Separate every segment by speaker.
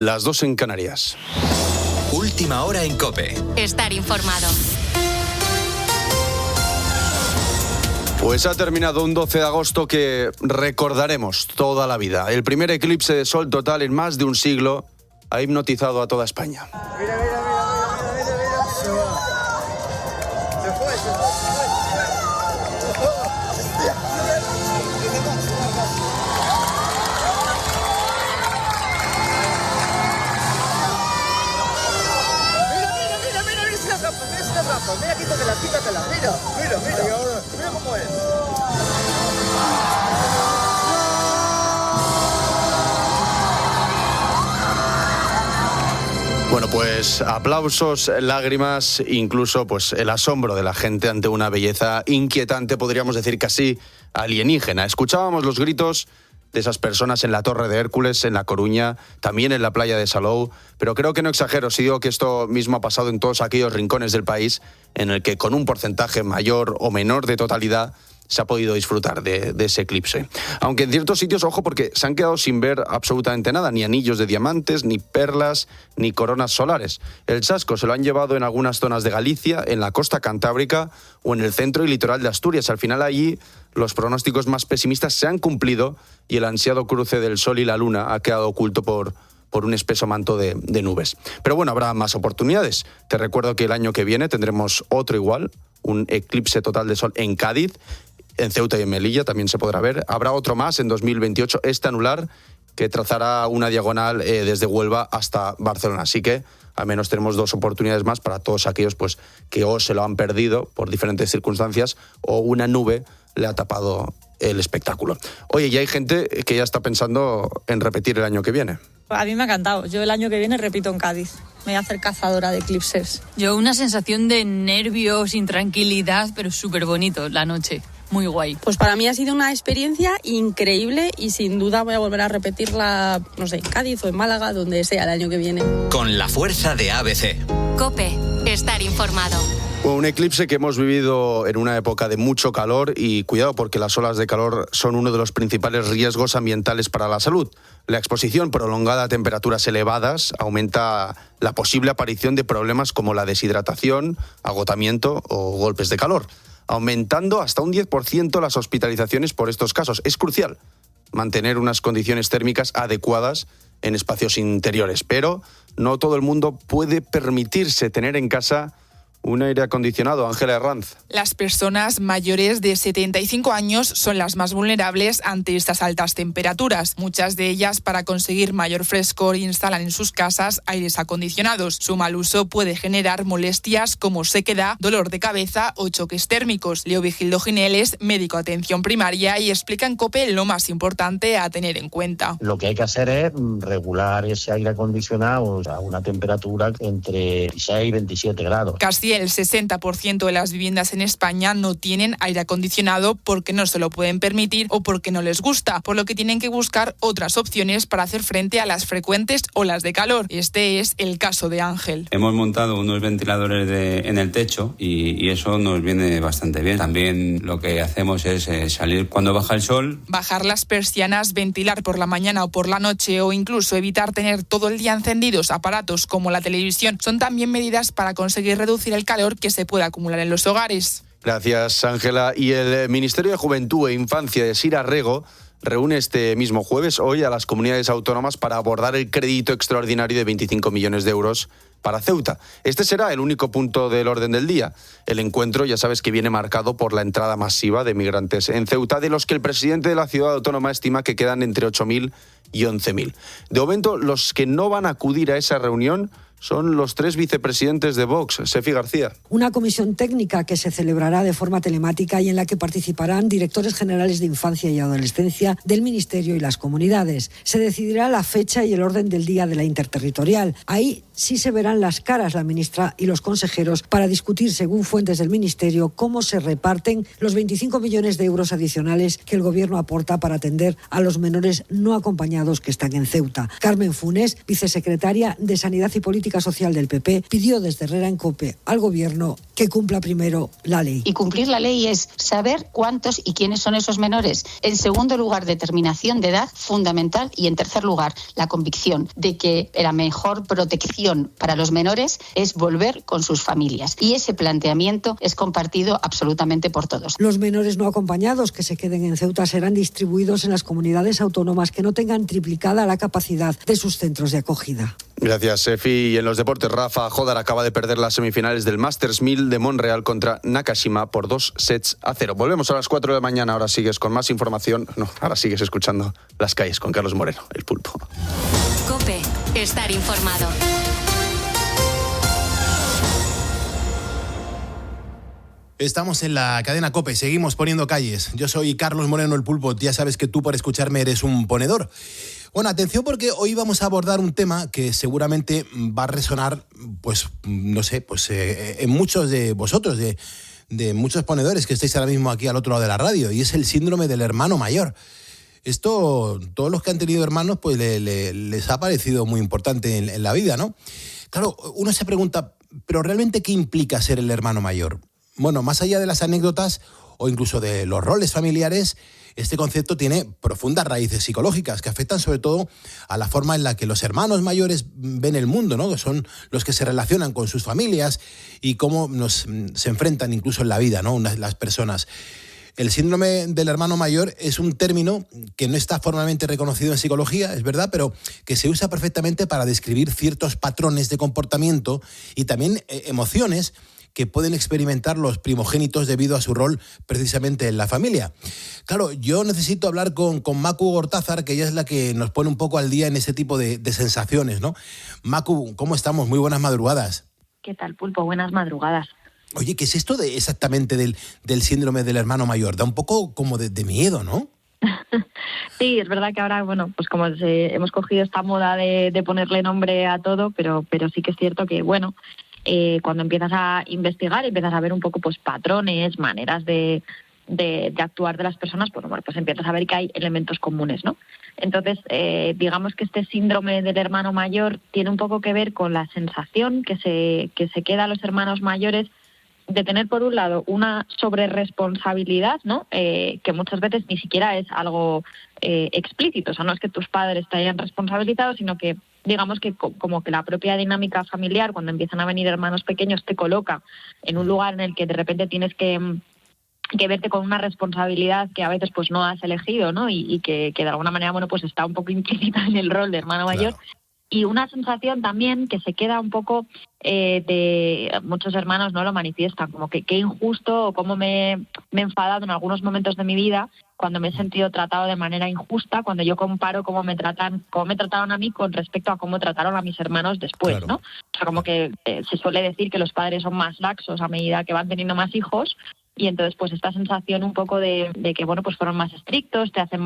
Speaker 1: Las 2 en Canarias.
Speaker 2: Última hora en COPE.
Speaker 3: Estar informado.
Speaker 1: Pues ha terminado un 12 de agosto que recordaremos toda la vida. El primer eclipse de sol total en más de un siglo ha hipnotizado a toda España.
Speaker 4: Mira. Se fue. Mira, quítatela. Mira cómo es.
Speaker 1: Bueno, pues aplausos, lágrimas, incluso pues el asombro de la gente ante una belleza inquietante, podríamos decir casi alienígena. Escuchábamos los gritos de esas personas en la Torre de Hércules, en La Coruña, también en la playa de Salou, pero creo que no exagero si digo que esto mismo ha pasado en todos aquellos rincones del país en el que con un porcentaje mayor o menor de totalidad se ha podido disfrutar de ese eclipse. Aunque en ciertos sitios, ojo, porque se han quedado sin ver absolutamente nada, ni anillos de diamantes, ni perlas, ni coronas solares. El chasco se lo han llevado en algunas zonas de Galicia, en la costa cantábrica o en el centro y litoral de Asturias. Al final allí los pronósticos más pesimistas se han cumplido y el ansiado cruce del Sol y la Luna ha quedado oculto por un espeso manto de nubes. Pero bueno, habrá más oportunidades. Te recuerdo que el año que viene tendremos otro igual, un eclipse total de Sol en Cádiz. En Ceuta y en Melilla también se podrá ver. Habrá otro más en 2028, este anular, que trazará una diagonal desde Huelva hasta Barcelona. Así que al menos tenemos 2 oportunidades más para todos aquellos pues, que o se lo han perdido por diferentes circunstancias o una nube le ha tapado el espectáculo. Oye, ya hay gente que ya está pensando en repetir el año que viene.
Speaker 5: A mí me ha encantado. Yo el año que viene repito en Cádiz. Me voy a hacer cazadora de eclipses.
Speaker 6: Yo una sensación de nervios, intranquilidad, pero súper bonito la noche. Muy guay.
Speaker 5: Pues para mí ha sido una experiencia increíble y sin duda voy a volver a repetirla, no sé, en Cádiz o en Málaga, donde sea el año que viene.
Speaker 2: Con la fuerza de ABC.
Speaker 3: COPE. Estar informado.
Speaker 1: Un eclipse que hemos vivido en una época de mucho calor y cuidado porque las olas de calor son uno de los principales riesgos ambientales para la salud. La exposición prolongada a temperaturas elevadas aumenta la posible aparición de problemas como la deshidratación, agotamiento o golpes de calor, aumentando hasta un 10% las hospitalizaciones por estos casos. Es crucial mantener unas condiciones térmicas adecuadas en espacios interiores, pero no todo el mundo puede permitirse tener en casa un aire acondicionado. Ángela Herranz.
Speaker 7: Las personas mayores de 75 años son las más vulnerables ante estas altas temperaturas. Muchas de ellas, para conseguir mayor frescor, instalan en sus casas aires acondicionados. Su mal uso puede generar molestias como sequedad, dolor de cabeza o choques térmicos. Leo Vigildo Ginel es médico de atención primaria y explica en COPE lo más importante a tener en cuenta.
Speaker 8: Lo que hay que hacer es regular ese aire acondicionado a una temperatura entre 16 y 27 grados.
Speaker 7: Casi el 60% de las viviendas en España no tienen aire acondicionado porque no se lo pueden permitir o porque no les gusta, por lo que tienen que buscar otras opciones para hacer frente a las frecuentes olas de calor. Este es el caso de Ángel.
Speaker 9: Hemos montado unos ventiladores en el techo y eso nos viene bastante bien. También lo que hacemos es salir cuando baja el sol.
Speaker 7: Bajar las persianas, ventilar por la mañana o por la noche o incluso evitar tener todo el día encendidos aparatos como la televisión son también medidas para conseguir reducir el calor que se puede acumular en los hogares.
Speaker 1: Gracias, Ángela. Y el Ministerio de Juventud e Infancia de Sira Rego reúne este mismo jueves hoy a las comunidades autónomas para abordar el crédito extraordinario de 25 millones de euros para Ceuta. Este será el único punto del orden del día. El encuentro, ya sabes que viene marcado por la entrada masiva de migrantes en Ceuta, de los que el presidente de la ciudad autónoma estima que quedan entre 8.000 y 11.000. De momento, los que no van a acudir a esa reunión son los 3 vicepresidentes de Vox. Sefi García.
Speaker 10: Una comisión técnica que se celebrará de forma telemática y en la que participarán directores generales de infancia y adolescencia del Ministerio y las comunidades. Se decidirá la fecha y el orden del día de la interterritorial. Ahí sí se verán las caras la ministra y los consejeros para discutir, según fuentes del Ministerio, cómo se reparten los 25 millones de euros adicionales que el Gobierno aporta para atender a los menores no acompañados que están en Ceuta. Carmen Funes, vicesecretaria de Sanidad y Políticas Política Social del PP, pidió desde Herrera en COPE al Gobierno que cumpla primero la ley.
Speaker 11: Y cumplir la ley es saber cuántos y quiénes son esos menores. En segundo lugar, determinación de edad fundamental. Y en tercer lugar, la convicción de que la mejor protección para los menores es volver con sus familias. Y ese planteamiento es compartido absolutamente por todos.
Speaker 10: Los menores no acompañados que se queden en Ceuta serán distribuidos en las comunidades autónomas que no tengan triplicada la capacidad de sus centros de acogida.
Speaker 1: Gracias, Efi. Y en los deportes, Rafa Jodar acaba de perder las semifinales del Masters 1000 de Montreal contra Nakashima por 2-0. Volvemos a las 4 de la mañana. Ahora sigues con más información. No, ahora sigues escuchando Las Calles con Carlos Moreno, el Pulpo.
Speaker 3: COPE. Estar informado.
Speaker 12: Estamos en la cadena COPE, seguimos poniendo calles. Yo soy Carlos Moreno, el Pulpo. Ya sabes que tú por escucharme eres un ponedor. Bueno, atención porque hoy vamos a abordar un tema que seguramente va a resonar, pues, no sé, pues en muchos de vosotros, de muchos ponedores que estáis ahora mismo aquí al otro lado de la radio, y es el síndrome del hermano mayor. Esto, todos los que han tenido hermanos, pues les ha parecido muy importante en la vida, ¿no? Claro, uno se pregunta, ¿pero realmente qué implica ser el hermano mayor? Bueno, más allá de las anécdotas o incluso de los roles familiares, este concepto tiene profundas raíces psicológicas que afectan sobre todo a la forma en la que los hermanos mayores ven el mundo, ¿no? Que son los que se relacionan con sus familias y cómo se enfrentan incluso en la vida, ¿no? Las personas. El síndrome del hermano mayor es un término que no está formalmente reconocido en psicología, es verdad, pero que se usa perfectamente para describir ciertos patrones de comportamiento y también emociones que pueden experimentar los primogénitos debido a su rol precisamente en la familia. Claro, yo necesito hablar con Macu Gortázar, que ella es la que nos pone un poco al día en ese tipo de sensaciones, ¿no? Macu, ¿cómo estamos? Muy buenas madrugadas.
Speaker 13: ¿Qué tal, Pulpo? Buenas madrugadas.
Speaker 12: Oye, ¿qué es esto exactamente del síndrome del hermano mayor? Da un poco como de miedo, ¿no?
Speaker 13: Sí, es verdad que ahora, bueno, pues como hemos cogido esta moda de ponerle nombre a todo, pero sí que es cierto que, bueno, cuando empiezas a investigar, empiezas a ver un poco pues patrones, maneras de actuar de las personas, pues empiezas a ver que hay elementos comunes, ¿no? Entonces, digamos que este síndrome del hermano mayor tiene un poco que ver con la sensación que se queda a los hermanos mayores de tener, por un lado, una sobreresponsabilidad, ¿no? Que muchas veces ni siquiera es algo explícito. O sea, no es que tus padres te hayan responsabilizado, sino que, digamos que como que la propia dinámica familiar, cuando empiezan a venir hermanos pequeños, te coloca en un lugar en el que de repente tienes que verte con una responsabilidad que a veces pues no has elegido, ¿no? Y que de alguna manera, bueno, pues está un poco implícita en el rol de hermano mayor. Claro. Y una sensación también que se queda un poco de muchos hermanos no lo manifiestan, como que qué injusto o cómo me he enfadado en algunos momentos de mi vida cuando me he sentido tratado de manera injusta, cuando yo comparo cómo me trataron a mí con respecto a cómo trataron a mis hermanos después, claro, ¿no? O sea, como que se suele decir que los padres son más laxos a medida que van teniendo más hijos, y entonces pues esta sensación un poco de que, bueno, pues fueron más estrictos, te hacen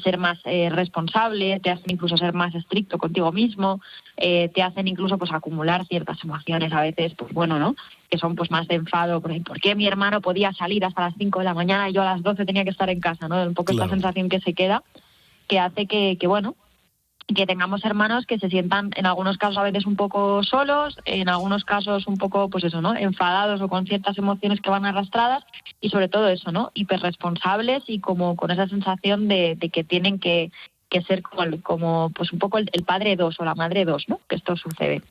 Speaker 13: ser más responsable, te hacen incluso ser más estricto contigo mismo, te hacen incluso pues acumular ciertas emociones a veces, pues bueno, ¿no? Que son pues más de enfado, ¿por qué mi hermano podía salir hasta las 5 de la mañana y yo a las 12 tenía que estar en casa, ¿no? Un poco claro, esta sensación que se queda, que hace que bueno, que tengamos hermanos que se sientan en algunos casos a veces un poco solos, en algunos casos un poco, pues eso, ¿no? Enfadados o con ciertas emociones que van arrastradas, y sobre todo eso, ¿no? Hiperresponsables y como con esa sensación de que tienen que ser como pues un poco el padre 2 o la madre 2, ¿no? Que esto sucede.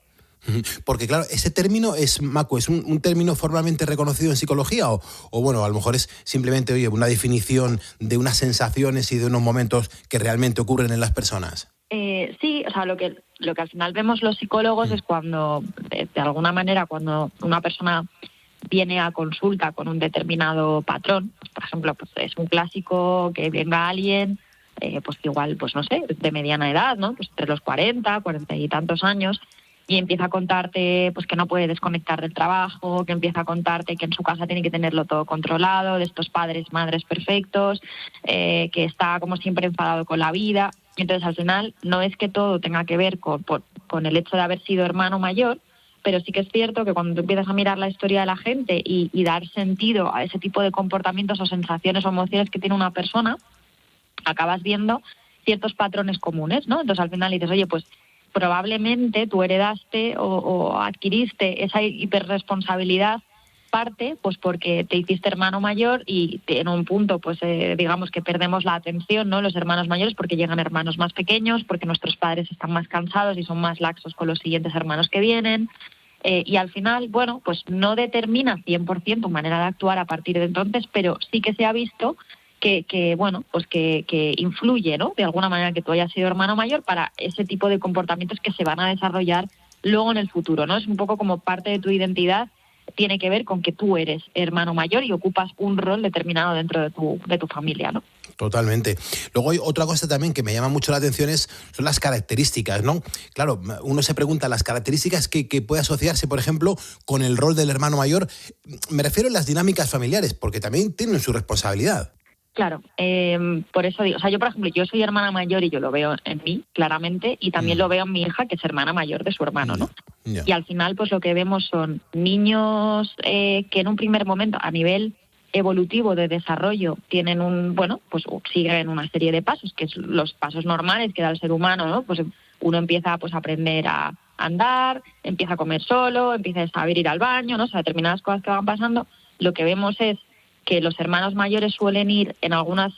Speaker 12: Porque claro, ese término es, Macu, ¿es un término formalmente reconocido en psicología o bueno, a lo mejor es simplemente, oye, una definición de unas sensaciones y de unos momentos que realmente ocurren en las personas?
Speaker 13: Sí, o sea, lo que al final vemos los psicólogos es cuando, de alguna manera, cuando una persona viene a consulta con un determinado patrón, por ejemplo, pues es un clásico que venga alguien, pues igual, pues no sé, de mediana edad, ¿no? Pues entre los 40 y tantos años, y empieza a contarte pues que no puede desconectar del trabajo, que empieza a contarte que en su casa tiene que tenerlo todo controlado, de estos padres, madres perfectos, que está como siempre enfadado con la vida. Entonces, al final, no es que todo tenga que ver con el hecho de haber sido hermano mayor, pero sí que es cierto que cuando tú empiezas a mirar la historia de la gente y dar sentido a ese tipo de comportamientos o sensaciones o emociones que tiene una persona, acabas viendo ciertos patrones comunes, ¿no? Entonces, al final dices, oye, pues probablemente tú heredaste o adquiriste esa hiperresponsabilidad, parte pues porque te hiciste hermano mayor y en un punto pues digamos que perdemos la atención, ¿no? Los hermanos mayores, porque llegan hermanos más pequeños, porque nuestros padres están más cansados y son más laxos con los siguientes hermanos que vienen, y al final, bueno, pues no determina 100% tu manera de actuar a partir de entonces, pero sí que se ha visto que bueno, pues que influye, ¿no? De alguna manera que tú hayas sido hermano mayor para ese tipo de comportamientos que se van a desarrollar luego en el futuro, ¿no? Es un poco como parte de tu identidad, tiene que ver con que tú eres hermano mayor y ocupas un rol determinado dentro de tu familia, ¿no?
Speaker 12: Totalmente. Luego hay otra cosa también que me llama mucho la atención son las características, ¿no? Claro, uno se pregunta las características que puede asociarse, por ejemplo, con el rol del hermano mayor. Me refiero a las dinámicas familiares, porque también tienen su responsabilidad.
Speaker 13: Claro, por eso digo, o sea, yo por ejemplo, yo soy hermana mayor y yo lo veo en mí, claramente, y también lo veo en mi hija, que es hermana mayor de su hermano, ¿no? Y al final, pues lo que vemos son niños que en un primer momento, a nivel evolutivo de desarrollo, tienen pues siguen una serie de pasos, que es los pasos normales que da el ser humano, ¿no? Pues uno empieza pues a aprender a andar, empieza a comer solo, empieza a saber ir al baño, ¿no? O sea, determinadas cosas que van pasando. Lo que vemos es que los hermanos mayores suelen ir en algunos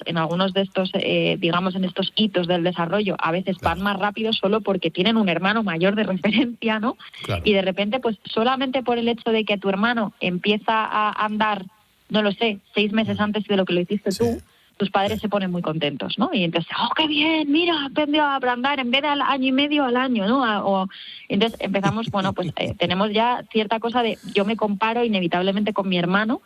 Speaker 13: de estos, digamos, en estos hitos del desarrollo, a veces van más rápido solo porque tienen un hermano mayor de referencia, ¿no? Claro. Y de repente, pues solamente por el hecho de que tu hermano empieza a andar, no lo sé, 6 meses antes de lo que lo hiciste tú, tus padres se ponen muy contentos, ¿no? Y entonces, ¡oh, qué bien! Mira, aprendió a andar en vez de al año y medio al año, ¿no? Entonces empezamos, bueno, pues tenemos ya cierta cosa de yo me comparo inevitablemente con mi hermano,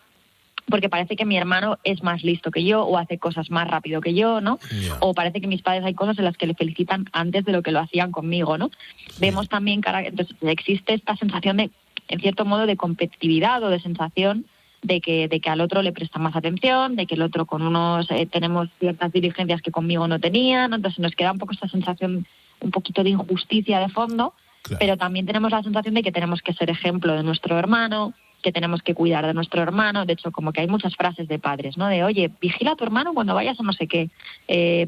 Speaker 13: porque parece que mi hermano es más listo que yo o hace cosas más rápido que yo, ¿no? Yeah. O parece que mis padres hay cosas en las que le felicitan antes de lo que lo hacían conmigo, ¿no? Yeah. Vemos también, entonces existe esta sensación de, en cierto modo, de competitividad o de sensación de que al otro le prestan más atención, de que el otro con unos tenemos ciertas diligencias que conmigo no tenía, ¿no? Entonces nos queda un poco esta sensación, un poquito de injusticia de fondo, claro. Pero también tenemos la sensación de que tenemos que ser ejemplo de nuestro hermano, que tenemos que cuidar de nuestro hermano. De hecho, como que hay muchas frases de padres, ¿no? De, oye, vigila a tu hermano cuando vayas a no sé qué,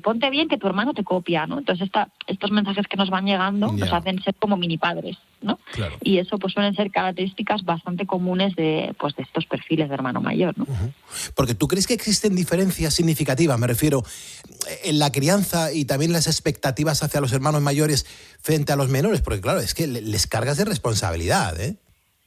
Speaker 13: ponte bien que tu hermano te copia, ¿no? Entonces estos mensajes que nos van llegando nos hacen ser como mini padres, ¿no? Claro. Y eso pues suelen ser características bastante comunes de estos perfiles de hermano mayor, ¿no?
Speaker 12: Uh-huh. Porque ¿tú crees que existen diferencias significativas, me refiero, en la crianza y también las expectativas hacia los hermanos mayores frente a los menores? Porque claro, es que les cargas de responsabilidad, ¿eh?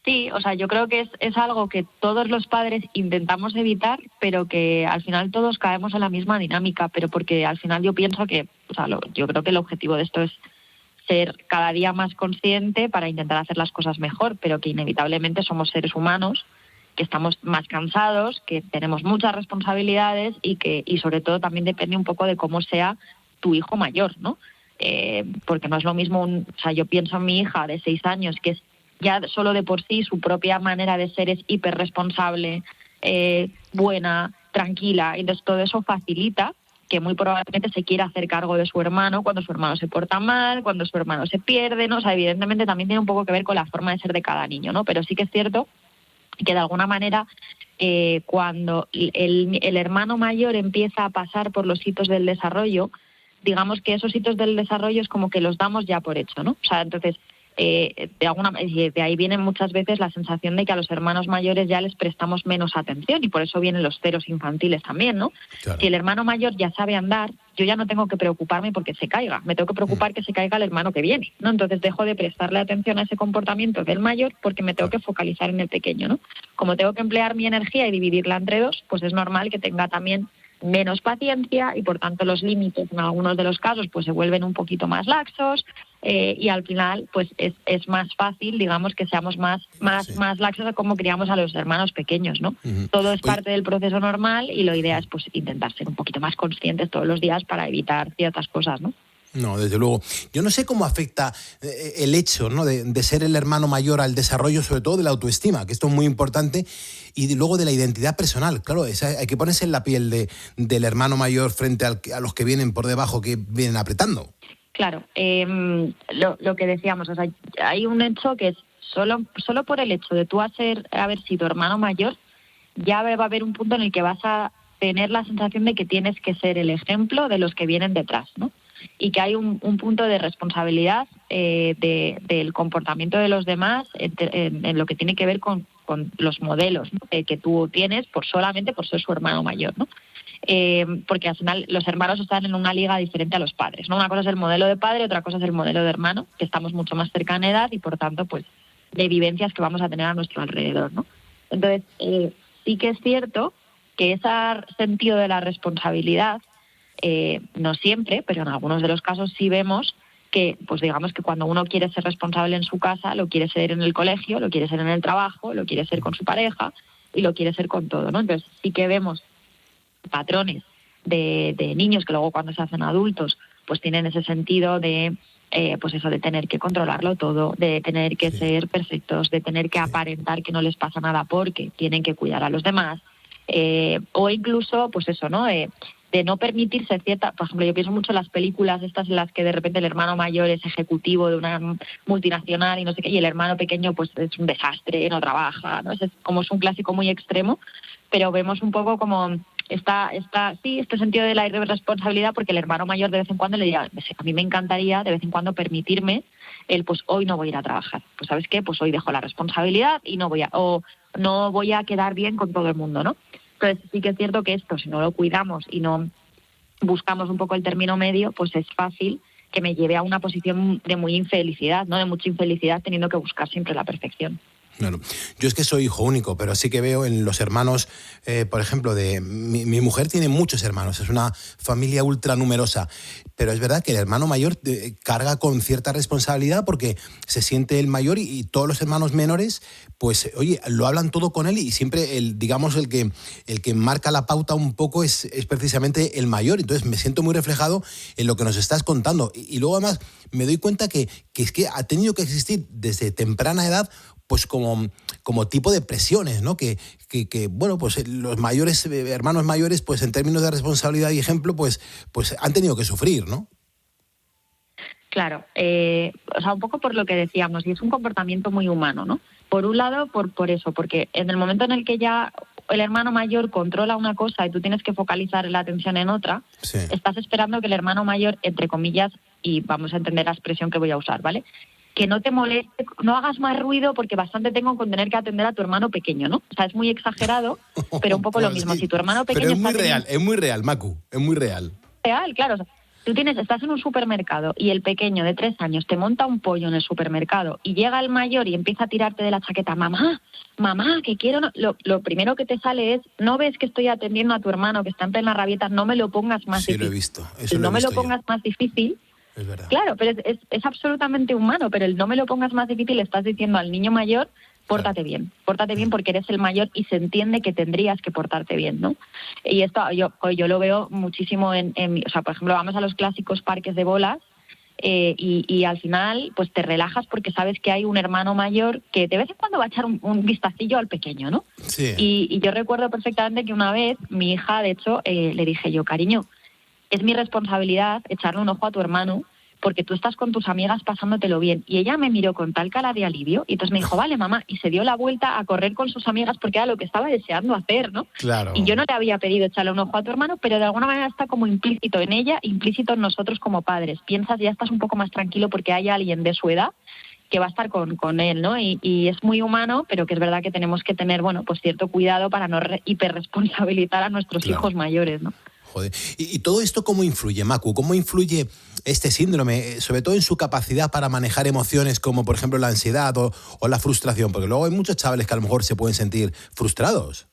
Speaker 13: Sí, o sea, yo creo que es algo que todos los padres intentamos evitar, pero que al final todos caemos en la misma dinámica, pero porque al final yo pienso que, o sea, yo creo que el objetivo de esto es ser cada día más consciente para intentar hacer las cosas mejor, pero que inevitablemente somos seres humanos, que estamos más cansados, que tenemos muchas responsabilidades y sobre todo también depende un poco de cómo sea tu hijo mayor, ¿no? Porque no es lo mismo, o sea, yo pienso en mi hija de 6 años, que es ya solo de por sí su propia manera de ser es hiperresponsable, buena, tranquila, entonces todo eso facilita que muy probablemente se quiera hacer cargo de su hermano cuando su hermano se porta mal, cuando su hermano se pierde, ¿no? O sea, evidentemente también tiene un poco que ver con la forma de ser de cada niño, ¿no? Pero sí que es cierto que de alguna manera cuando el hermano mayor empieza a pasar por los hitos del desarrollo, digamos que esos hitos del desarrollo es como que los damos ya por hecho, ¿no? O sea, entonces de ahí viene muchas veces la sensación de que a los hermanos mayores ya les prestamos menos atención y por eso vienen los ceros infantiles también, ¿no? Claro. Si el hermano mayor ya sabe andar, yo ya no tengo que preocuparme porque se caiga, me tengo que preocupar que se caiga el hermano que viene, ¿no? Entonces dejo de prestarle atención a ese comportamiento del mayor porque me tengo que focalizar en el pequeño, ¿no? Como tengo que emplear mi energía y dividirla entre dos, pues es normal que tenga también menos paciencia y por tanto los límites en algunos de los casos pues se vuelven un poquito más laxos y al final pues es más fácil, digamos, que seamos más laxos a cómo criamos a los hermanos pequeños, ¿no? Uh-huh. Todo es parte del proceso normal y la idea es pues intentar ser un poquito más conscientes todos los días para evitar ciertas cosas, ¿no?
Speaker 12: No, desde luego. Yo no sé cómo afecta el hecho, ¿no?, de ser el hermano mayor al desarrollo, sobre todo de la autoestima, que esto es muy importante, y luego de la identidad personal. Claro, hay que ponerse en la piel del hermano mayor frente a los que vienen por debajo, que vienen apretando.
Speaker 13: Claro, lo que decíamos, o sea, hay un hecho que es solo por el hecho de tú haber sido hermano mayor, ya va a haber un punto en el que vas a tener la sensación de que tienes que ser el ejemplo de los que vienen detrás, ¿no? y que hay un punto de responsabilidad del comportamiento de los demás en lo que tiene que ver con los modelos, ¿no? Que tú tienes solamente por ser su hermano mayor, ¿no? Porque al final los hermanos están en una liga diferente a los padres, ¿no? Una cosa es el modelo de padre, otra cosa es el modelo de hermano, que estamos mucho más cerca en edad y por tanto pues de vivencias que vamos a tener a nuestro alrededor, ¿no? Entonces sí que es cierto que ese sentido de la responsabilidad, no siempre, pero en algunos de los casos sí vemos que, pues digamos que cuando uno quiere ser responsable en su casa, lo quiere ser en el colegio, lo quiere ser en el trabajo, lo quiere ser con su pareja y lo quiere ser con todo, ¿no? Entonces sí que vemos patrones de niños que luego cuando se hacen adultos pues tienen ese sentido de pues eso, de tener que controlarlo todo, de tener que ser perfectos, de tener que aparentar que no les pasa nada porque tienen que cuidar a los demás, o incluso pues eso, ¿no? De no permitirse cierta, por ejemplo, yo pienso mucho en las películas estas en las que de repente el hermano mayor es ejecutivo de una multinacional y no sé qué, y el hermano pequeño pues es un desastre, no trabaja, ¿no? Es un clásico muy extremo, pero vemos un poco como este sentido de la irresponsabilidad, porque el hermano mayor de vez en cuando le diría, a mí me encantaría de vez en cuando permitirme pues hoy no voy a ir a trabajar, pues ¿sabes qué? Pues hoy dejo la responsabilidad y no voy a quedar bien con todo el mundo, ¿no? Entonces sí que es cierto que esto, si no lo cuidamos y no buscamos un poco el término medio, pues es fácil que me lleve a una posición de muy infelicidad, ¿no? De mucha infelicidad teniendo que buscar siempre la perfección.
Speaker 12: Claro. Yo es que soy hijo único, pero sí que veo en los hermanos, por ejemplo, mi mujer tiene muchos hermanos, es una familia ultra numerosa, pero es verdad que el hermano mayor carga con cierta responsabilidad porque se siente el mayor y todos los hermanos menores, pues, oye, lo hablan todo con él y siempre, el que marca la pauta un poco es precisamente el mayor. Entonces me siento muy reflejado en lo que nos estás contando. Y luego además me doy cuenta que es que ha tenido que existir desde temprana edad pues como tipo de presiones, ¿no? Que bueno, pues los mayores, hermanos mayores, pues en términos de responsabilidad y ejemplo, pues han tenido que sufrir, ¿no?
Speaker 13: Claro, o sea, un poco por lo que decíamos, y es un comportamiento muy humano, ¿no? Por un lado, por eso, porque en el momento en el que ya el hermano mayor controla una cosa y tú tienes que focalizar la atención en otra, sí, estás esperando que el hermano mayor, entre comillas, y vamos a entender la expresión que voy a usar, ¿vale?, que no te moleste, no hagas más ruido porque bastante tengo con tener que atender a tu hermano pequeño, ¿no? O sea, es muy exagerado, pero un poco lo mismo.
Speaker 12: Sí,
Speaker 13: si tu hermano pequeño...
Speaker 12: Pero es muy real, Macu, es muy real.
Speaker 13: Real, claro. O sea, estás en un supermercado y el pequeño de 3 años te monta un pollo en el supermercado y llega el mayor y empieza a tirarte de la chaqueta, mamá, que quiero... No. Lo primero que te sale es, no ves que estoy atendiendo a tu hermano que está en plena rabieta, no me lo pongas más difícil.
Speaker 12: Sí, lo he visto. Eso
Speaker 13: no
Speaker 12: me lo
Speaker 13: pongas más difícil...
Speaker 12: Es verdad.
Speaker 13: Claro, pero es absolutamente humano, pero el no me lo pongas más difícil, le estás diciendo al niño mayor, pórtate bien porque eres el mayor y se entiende que tendrías que portarte bien, ¿no? Y esto yo lo veo muchísimo o sea, por ejemplo, vamos a los clásicos parques de bolas y al final pues te relajas porque sabes que hay un hermano mayor que de vez en cuando va a echar un vistacillo al pequeño, ¿no?
Speaker 12: Sí.
Speaker 13: Y yo recuerdo perfectamente que una vez mi hija, de hecho, le dije yo, cariño, es mi responsabilidad echarle un ojo a tu hermano porque tú estás con tus amigas pasándotelo bien. Y ella me miró con tal cara de alivio y entonces me dijo, vale, mamá, y se dio la vuelta a correr con sus amigas porque era lo que estaba deseando hacer, ¿no?
Speaker 12: Claro.
Speaker 13: Y yo no le había pedido echarle un ojo a tu hermano, pero de alguna manera está como implícito en ella, implícito en nosotros como padres. Piensas, ya estás un poco más tranquilo porque hay alguien de su edad que va a estar con él, ¿no? Y es muy humano, pero que es verdad que tenemos que tener, bueno, pues cierto cuidado para no hiperresponsabilizar a nuestros hijos mayores, ¿no?
Speaker 12: Joder. ¿Y todo esto cómo influye, Macu? ¿Cómo influye este síndrome, sobre todo en su capacidad para manejar emociones como, por ejemplo, la ansiedad o la frustración? Porque luego hay muchos chavales que a lo mejor se pueden sentir frustrados.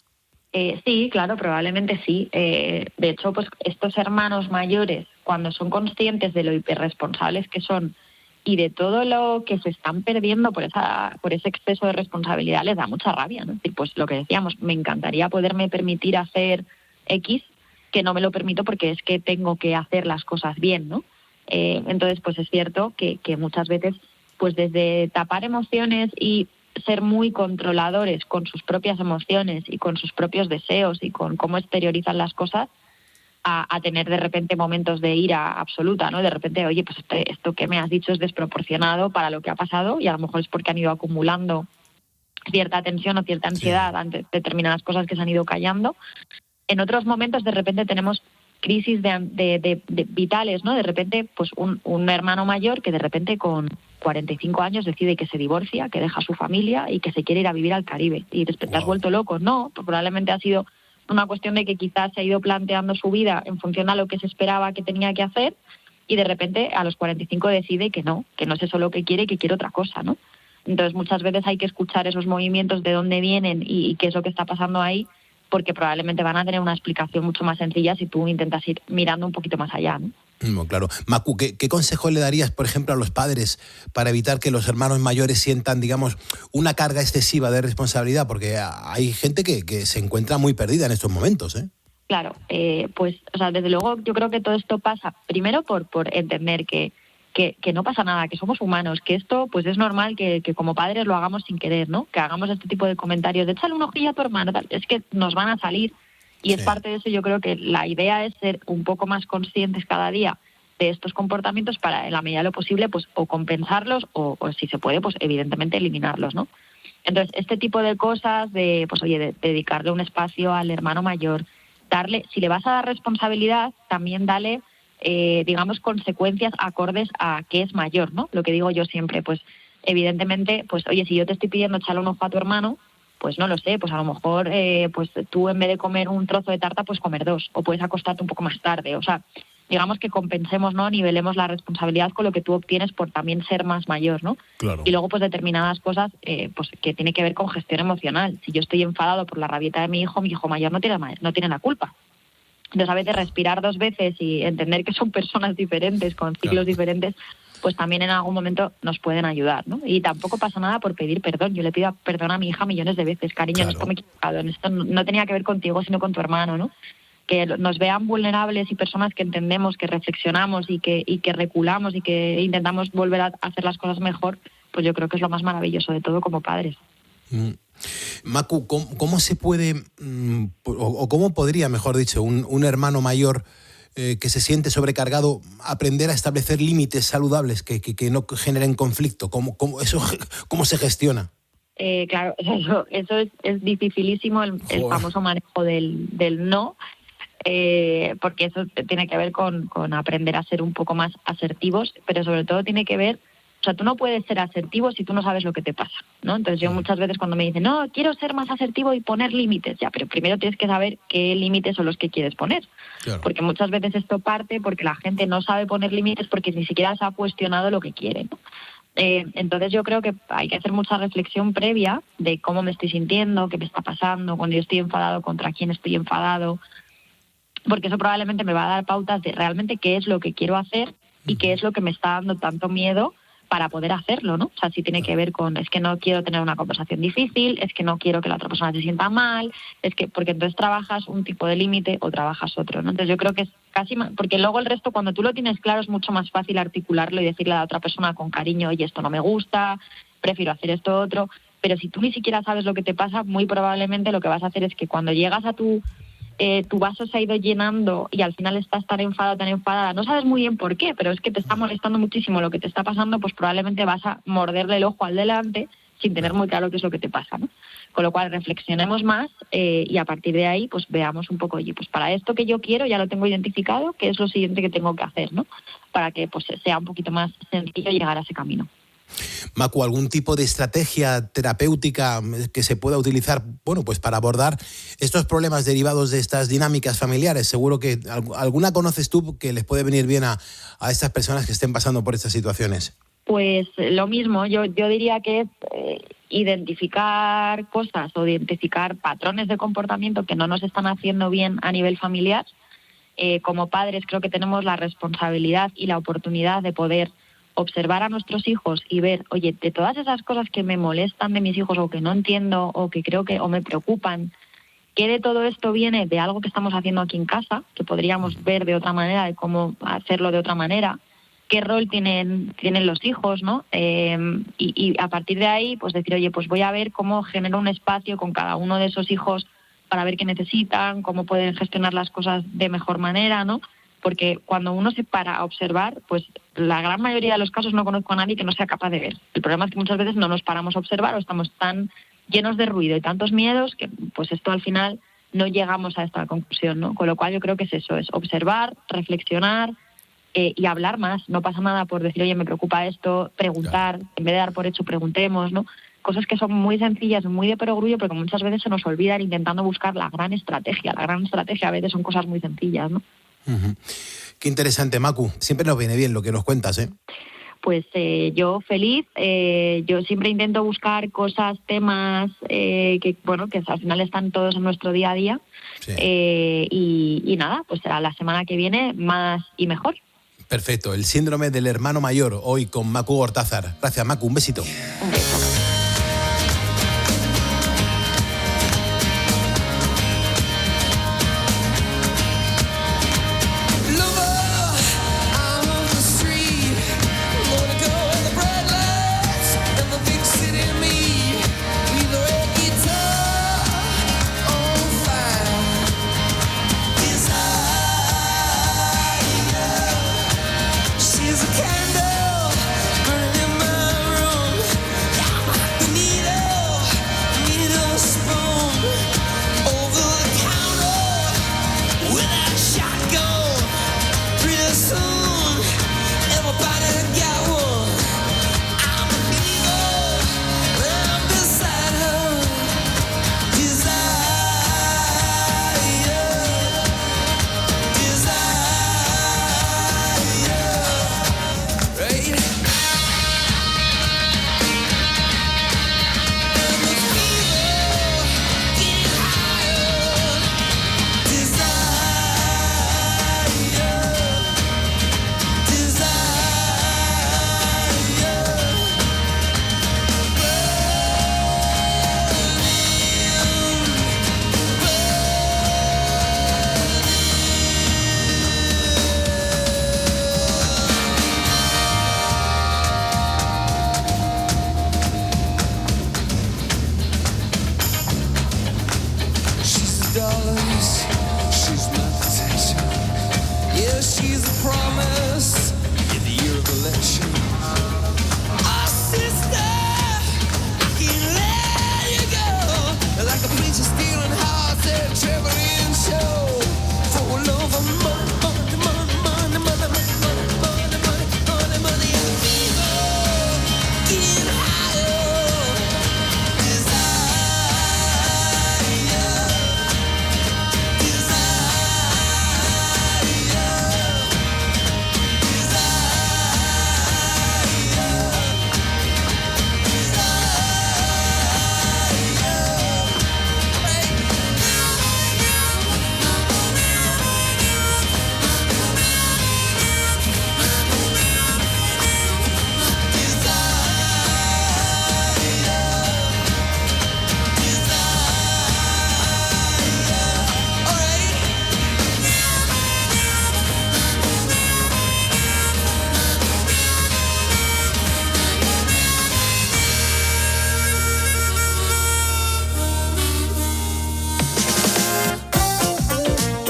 Speaker 13: Sí, claro, probablemente sí. De hecho, pues estos hermanos mayores, cuando son conscientes de lo hiperresponsables que son y de todo lo que se están perdiendo por ese exceso de responsabilidad, les da mucha rabia, ¿no? Es decir, pues lo que decíamos, me encantaría poderme permitir hacer X, que no me lo permito porque es que tengo que hacer las cosas bien, ¿no? Entonces, pues es cierto que muchas veces, pues desde tapar emociones y ser muy controladores con sus propias emociones y con sus propios deseos y con cómo exteriorizan las cosas, a tener de repente momentos de ira absoluta, ¿no? De repente, oye, pues esto que me has dicho es desproporcionado para lo que ha pasado y a lo mejor es porque han ido acumulando cierta tensión o cierta ansiedad ante determinadas cosas que se han ido callando. En otros momentos, de repente, tenemos crisis de vitales, ¿no? De repente, pues un hermano mayor que de repente con 45 años decide que se divorcia, que deja su familia y que se quiere ir a vivir al Caribe. Y después te has vuelto loco. No, probablemente ha sido una cuestión de que quizás se ha ido planteando su vida en función a lo que se esperaba que tenía que hacer y de repente a los 45 decide que no es eso lo que quiere, que quiere otra cosa, ¿no? Entonces muchas veces hay que escuchar esos movimientos, de dónde vienen y qué es lo que está pasando ahí, porque probablemente van a tener una explicación mucho más sencilla si tú intentas ir mirando un poquito más allá, ¿no?
Speaker 12: Claro. Macu, ¿qué consejo le darías, por ejemplo, a los padres para evitar que los hermanos mayores sientan, digamos, una carga excesiva de responsabilidad? Porque hay gente que se encuentra muy perdida en estos momentos, ¿eh?
Speaker 13: Claro, pues, o sea, desde luego yo creo que todo esto pasa primero por entender que no pasa nada, que somos humanos, que esto pues es normal que como padres lo hagamos sin querer, ¿no? Que hagamos este tipo de comentarios de échale un ojillo a tu hermano, tal. Es que nos van a salir y es parte de eso. Yo creo que la idea es ser un poco más conscientes cada día de estos comportamientos para, en la medida de lo posible, pues o compensarlos o si se puede, pues evidentemente eliminarlos, ¿no? Entonces, este tipo de cosas de, pues oye, de dedicarle un espacio al hermano mayor, darle, si le vas a dar responsabilidad, también dale, digamos, consecuencias acordes a que es mayor, ¿no? Lo que digo yo siempre, pues evidentemente, pues oye, si yo te estoy pidiendo echarle un ojo a tu hermano, pues no lo sé, pues a lo mejor pues tú en vez de comer un trozo de tarta, pues comer 2, o puedes acostarte un poco más tarde, o sea, digamos que compensemos, ¿no? Nivelemos la responsabilidad con lo que tú obtienes por también ser más mayor, ¿no?
Speaker 12: Claro.
Speaker 13: Y luego, pues determinadas cosas, pues que tiene que ver con gestión emocional. Si yo estoy enfadado por la rabieta de mi hijo mayor no tiene la culpa. Entonces, a veces respirar 2 veces y entender que son personas diferentes, con ciclos diferentes, pues también en algún momento nos pueden ayudar, ¿no? Y tampoco pasa nada por pedir perdón. Yo le pido perdón a mi hija millones de veces. Cariño, en esto me he equivocado, en esto no tenía que ver contigo, sino con tu hermano, ¿no? Que nos vean vulnerables y personas que entendemos, que reflexionamos y que reculamos y que intentamos volver a hacer las cosas mejor, pues yo creo que es lo más maravilloso de todo como padres.
Speaker 12: Macu, ¿cómo se puede, o cómo podría, mejor dicho, un hermano mayor que se siente sobrecargado aprender a establecer límites saludables que no generen conflicto? ¿Cómo se gestiona?
Speaker 13: Claro, eso es dificilísimo, el famoso manejo del no, porque eso tiene que ver con aprender a ser un poco más asertivos, pero sobre todo tiene que ver, o sea, tú no puedes ser asertivo si tú no sabes lo que te pasa, ¿no? Entonces yo muchas veces cuando me dicen, no, quiero ser más asertivo y poner límites, ya, pero primero tienes que saber qué límites son los que quieres poner, claro. Porque muchas veces esto parte porque la gente no sabe poner límites porque ni siquiera se ha cuestionado lo que quiere, ¿no? Entonces yo creo que hay que hacer mucha reflexión previa de cómo me estoy sintiendo, qué me está pasando, cuando yo estoy enfadado, contra quién estoy enfadado, porque eso probablemente me va a dar pautas de realmente qué es lo que quiero hacer y qué es lo que me está dando tanto miedo para poder hacerlo, ¿no? O sea, si tiene que ver con, es que no quiero tener una conversación difícil, es que no quiero que la otra persona se sienta mal, es que, porque entonces trabajas un tipo de límite o trabajas otro, ¿no? Entonces yo creo que es casi, porque luego el resto, cuando tú lo tienes claro, es mucho más fácil articularlo y decirle a la otra persona con cariño, oye, esto no me gusta, prefiero hacer esto otro, pero si tú ni siquiera sabes lo que te pasa, muy probablemente lo que vas a hacer es que cuando llegas a tu vaso se ha ido llenando y al final estás tan enfadada, no sabes muy bien por qué, pero es que te está molestando muchísimo lo que te está pasando, pues probablemente vas a morderle el ojo al delante sin tener muy claro qué es lo que te pasa, ¿no? Con lo cual reflexionemos más y a partir de ahí pues veamos un poco, oye, pues para esto que yo quiero ya lo tengo identificado, ¿qué es lo siguiente que tengo que hacer, ¿no? Para que pues sea un poquito más sencillo llegar a ese camino.
Speaker 12: Macu, ¿algún tipo de estrategia terapéutica que se pueda utilizar, bueno, pues para abordar estos problemas derivados de estas dinámicas familiares? Seguro que alguna conoces tú que les puede venir bien a estas personas que estén pasando por estas situaciones.
Speaker 13: Pues lo mismo, yo diría que es identificar cosas o identificar patrones de comportamiento que no nos están haciendo bien a nivel familiar. Como padres creo que tenemos la responsabilidad y la oportunidad de poder observar a nuestros hijos y ver, oye, de todas esas cosas que me molestan de mis hijos o que no entiendo o que creo que o me preocupan, ¿qué de todo esto viene de algo que estamos haciendo aquí en casa, que podríamos ver de otra manera, de cómo hacerlo de otra manera? ¿Qué rol tienen los hijos, ¿no? Y a partir de ahí, pues decir, oye, pues voy a ver cómo genero un espacio con cada uno de esos hijos para ver qué necesitan, cómo pueden gestionar las cosas de mejor manera, ¿no? Porque cuando uno se para a observar, pues la gran mayoría de los casos no conozco a nadie que no sea capaz de ver. El problema es que muchas veces no nos paramos a observar o estamos tan llenos de ruido y tantos miedos que pues esto al final no llegamos a esta conclusión, ¿no? Con lo cual yo creo que es eso, es observar, reflexionar y hablar más. No pasa nada por decir, oye, me preocupa esto, preguntar, en vez de dar por hecho, preguntemos, ¿no? Cosas que son muy sencillas, muy de perogrullo, pero que muchas veces se nos olvidan intentando buscar la gran estrategia. La gran estrategia a veces son cosas muy sencillas, ¿no?
Speaker 12: Uh-huh. Qué interesante, Macu. Siempre nos viene bien lo que nos cuentas, ¿eh?
Speaker 13: Pues yo feliz. Yo siempre intento buscar cosas, temas que al final están todos en nuestro día a día. Sí. Y nada, pues será la semana que viene más y mejor.
Speaker 12: Perfecto. El síndrome del hermano mayor, hoy con Macu Gortázar. Gracias, Macu. Un besito.
Speaker 13: Un beso.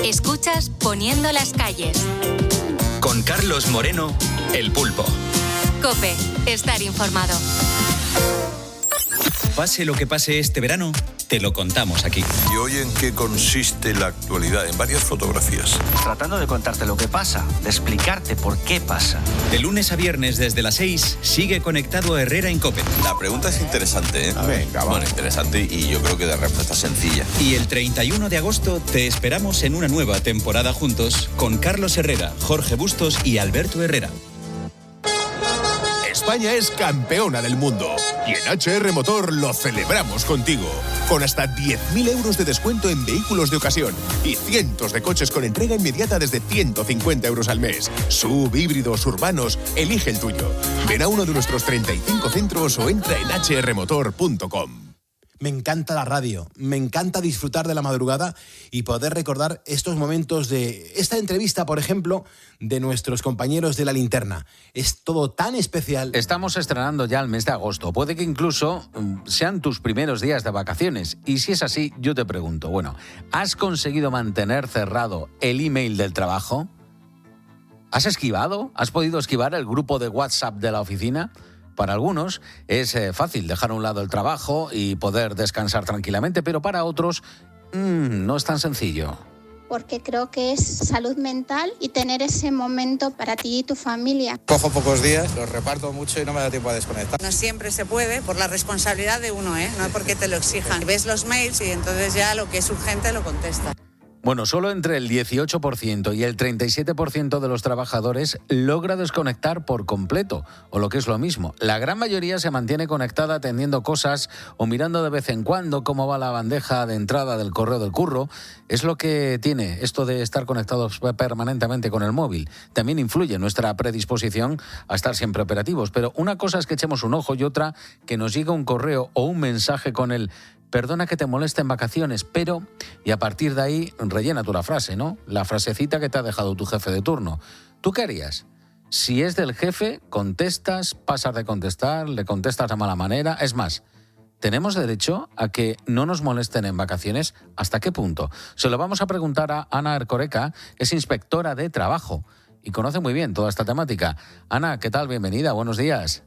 Speaker 3: Escuchas Poniendo las calles.
Speaker 2: Con Carlos Moreno, El Pulpo.
Speaker 3: COPE, estar informado.
Speaker 2: Pase lo que pase este verano, te lo contamos aquí.
Speaker 14: ¿Y hoy en qué consiste la actualidad? En varias fotografías.
Speaker 15: Tratando de contarte lo que pasa, de explicarte por qué pasa.
Speaker 2: De lunes a viernes desde las 6, sigue conectado a Herrera en COPE.
Speaker 14: La pregunta es interesante, ¿eh?
Speaker 12: Venga, va.
Speaker 14: Bueno, interesante y yo creo que de respuesta sencilla.
Speaker 2: Y el 31 de agosto te esperamos en una nueva temporada juntos con Carlos Herrera, Jorge Bustos y Alberto Herrera.
Speaker 16: España es campeona del mundo y en HR Motor lo celebramos contigo. Con hasta 10.000 euros de descuento en vehículos de ocasión y cientos de coches con entrega inmediata desde 150 euros al mes. SUV, híbridos, urbanos, elige el tuyo. Ven a uno de nuestros 35 centros o entra en hrmotor.com.
Speaker 12: Me encanta la radio, me encanta disfrutar de la madrugada y poder recordar estos momentos de esta entrevista, por ejemplo, de nuestros compañeros de La Linterna. Es todo tan especial.
Speaker 17: Estamos estrenando ya el mes de agosto. Puede que incluso sean tus primeros días de vacaciones. Y si es así, yo te pregunto, bueno, ¿has conseguido mantener cerrado el email del trabajo? ¿Has esquivado? ¿Has podido esquivar el grupo de WhatsApp de la oficina? Para algunos es fácil dejar a un lado el trabajo y poder descansar tranquilamente, pero para otros No es tan sencillo.
Speaker 18: Porque creo que es salud mental y tener ese momento para ti y tu familia.
Speaker 19: Cojo pocos días, los reparto mucho y no me da tiempo a desconectar.
Speaker 20: No siempre se puede por la responsabilidad de uno, no porque te lo exijan. Ves los mails y entonces ya lo que es urgente lo contestas.
Speaker 17: Bueno, solo entre el 18% y el 37% de los trabajadores logra desconectar por completo, o lo que es lo mismo. La gran mayoría se mantiene conectada atendiendo cosas o mirando de vez en cuando cómo va la bandeja de entrada del correo del curro. Es lo que tiene esto de estar conectados permanentemente con el móvil. También influye nuestra predisposición a estar siempre operativos. Pero una cosa es que echemos un ojo y otra que nos llegue un correo o un mensaje con el perdona que te moleste en vacaciones, pero... Y a partir de ahí, rellena tú la frase, ¿no? La frasecita que te ha dejado tu jefe de turno. ¿Tú qué harías? Si es del jefe, contestas, pasas de contestar, le contestas de mala manera. Es más, ¿tenemos derecho a que no nos molesten en vacaciones? ¿Hasta qué punto? Se lo vamos a preguntar a Ana Ercoreca, es inspectora de trabajo y conoce muy bien toda esta temática. Ana, ¿qué tal? Bienvenida, buenos días.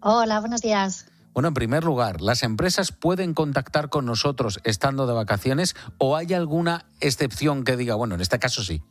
Speaker 21: Hola, buenos días.
Speaker 17: Bueno, en primer lugar, ¿las empresas pueden contactar con nosotros estando de vacaciones o hay alguna excepción que diga, bueno, en este caso sí?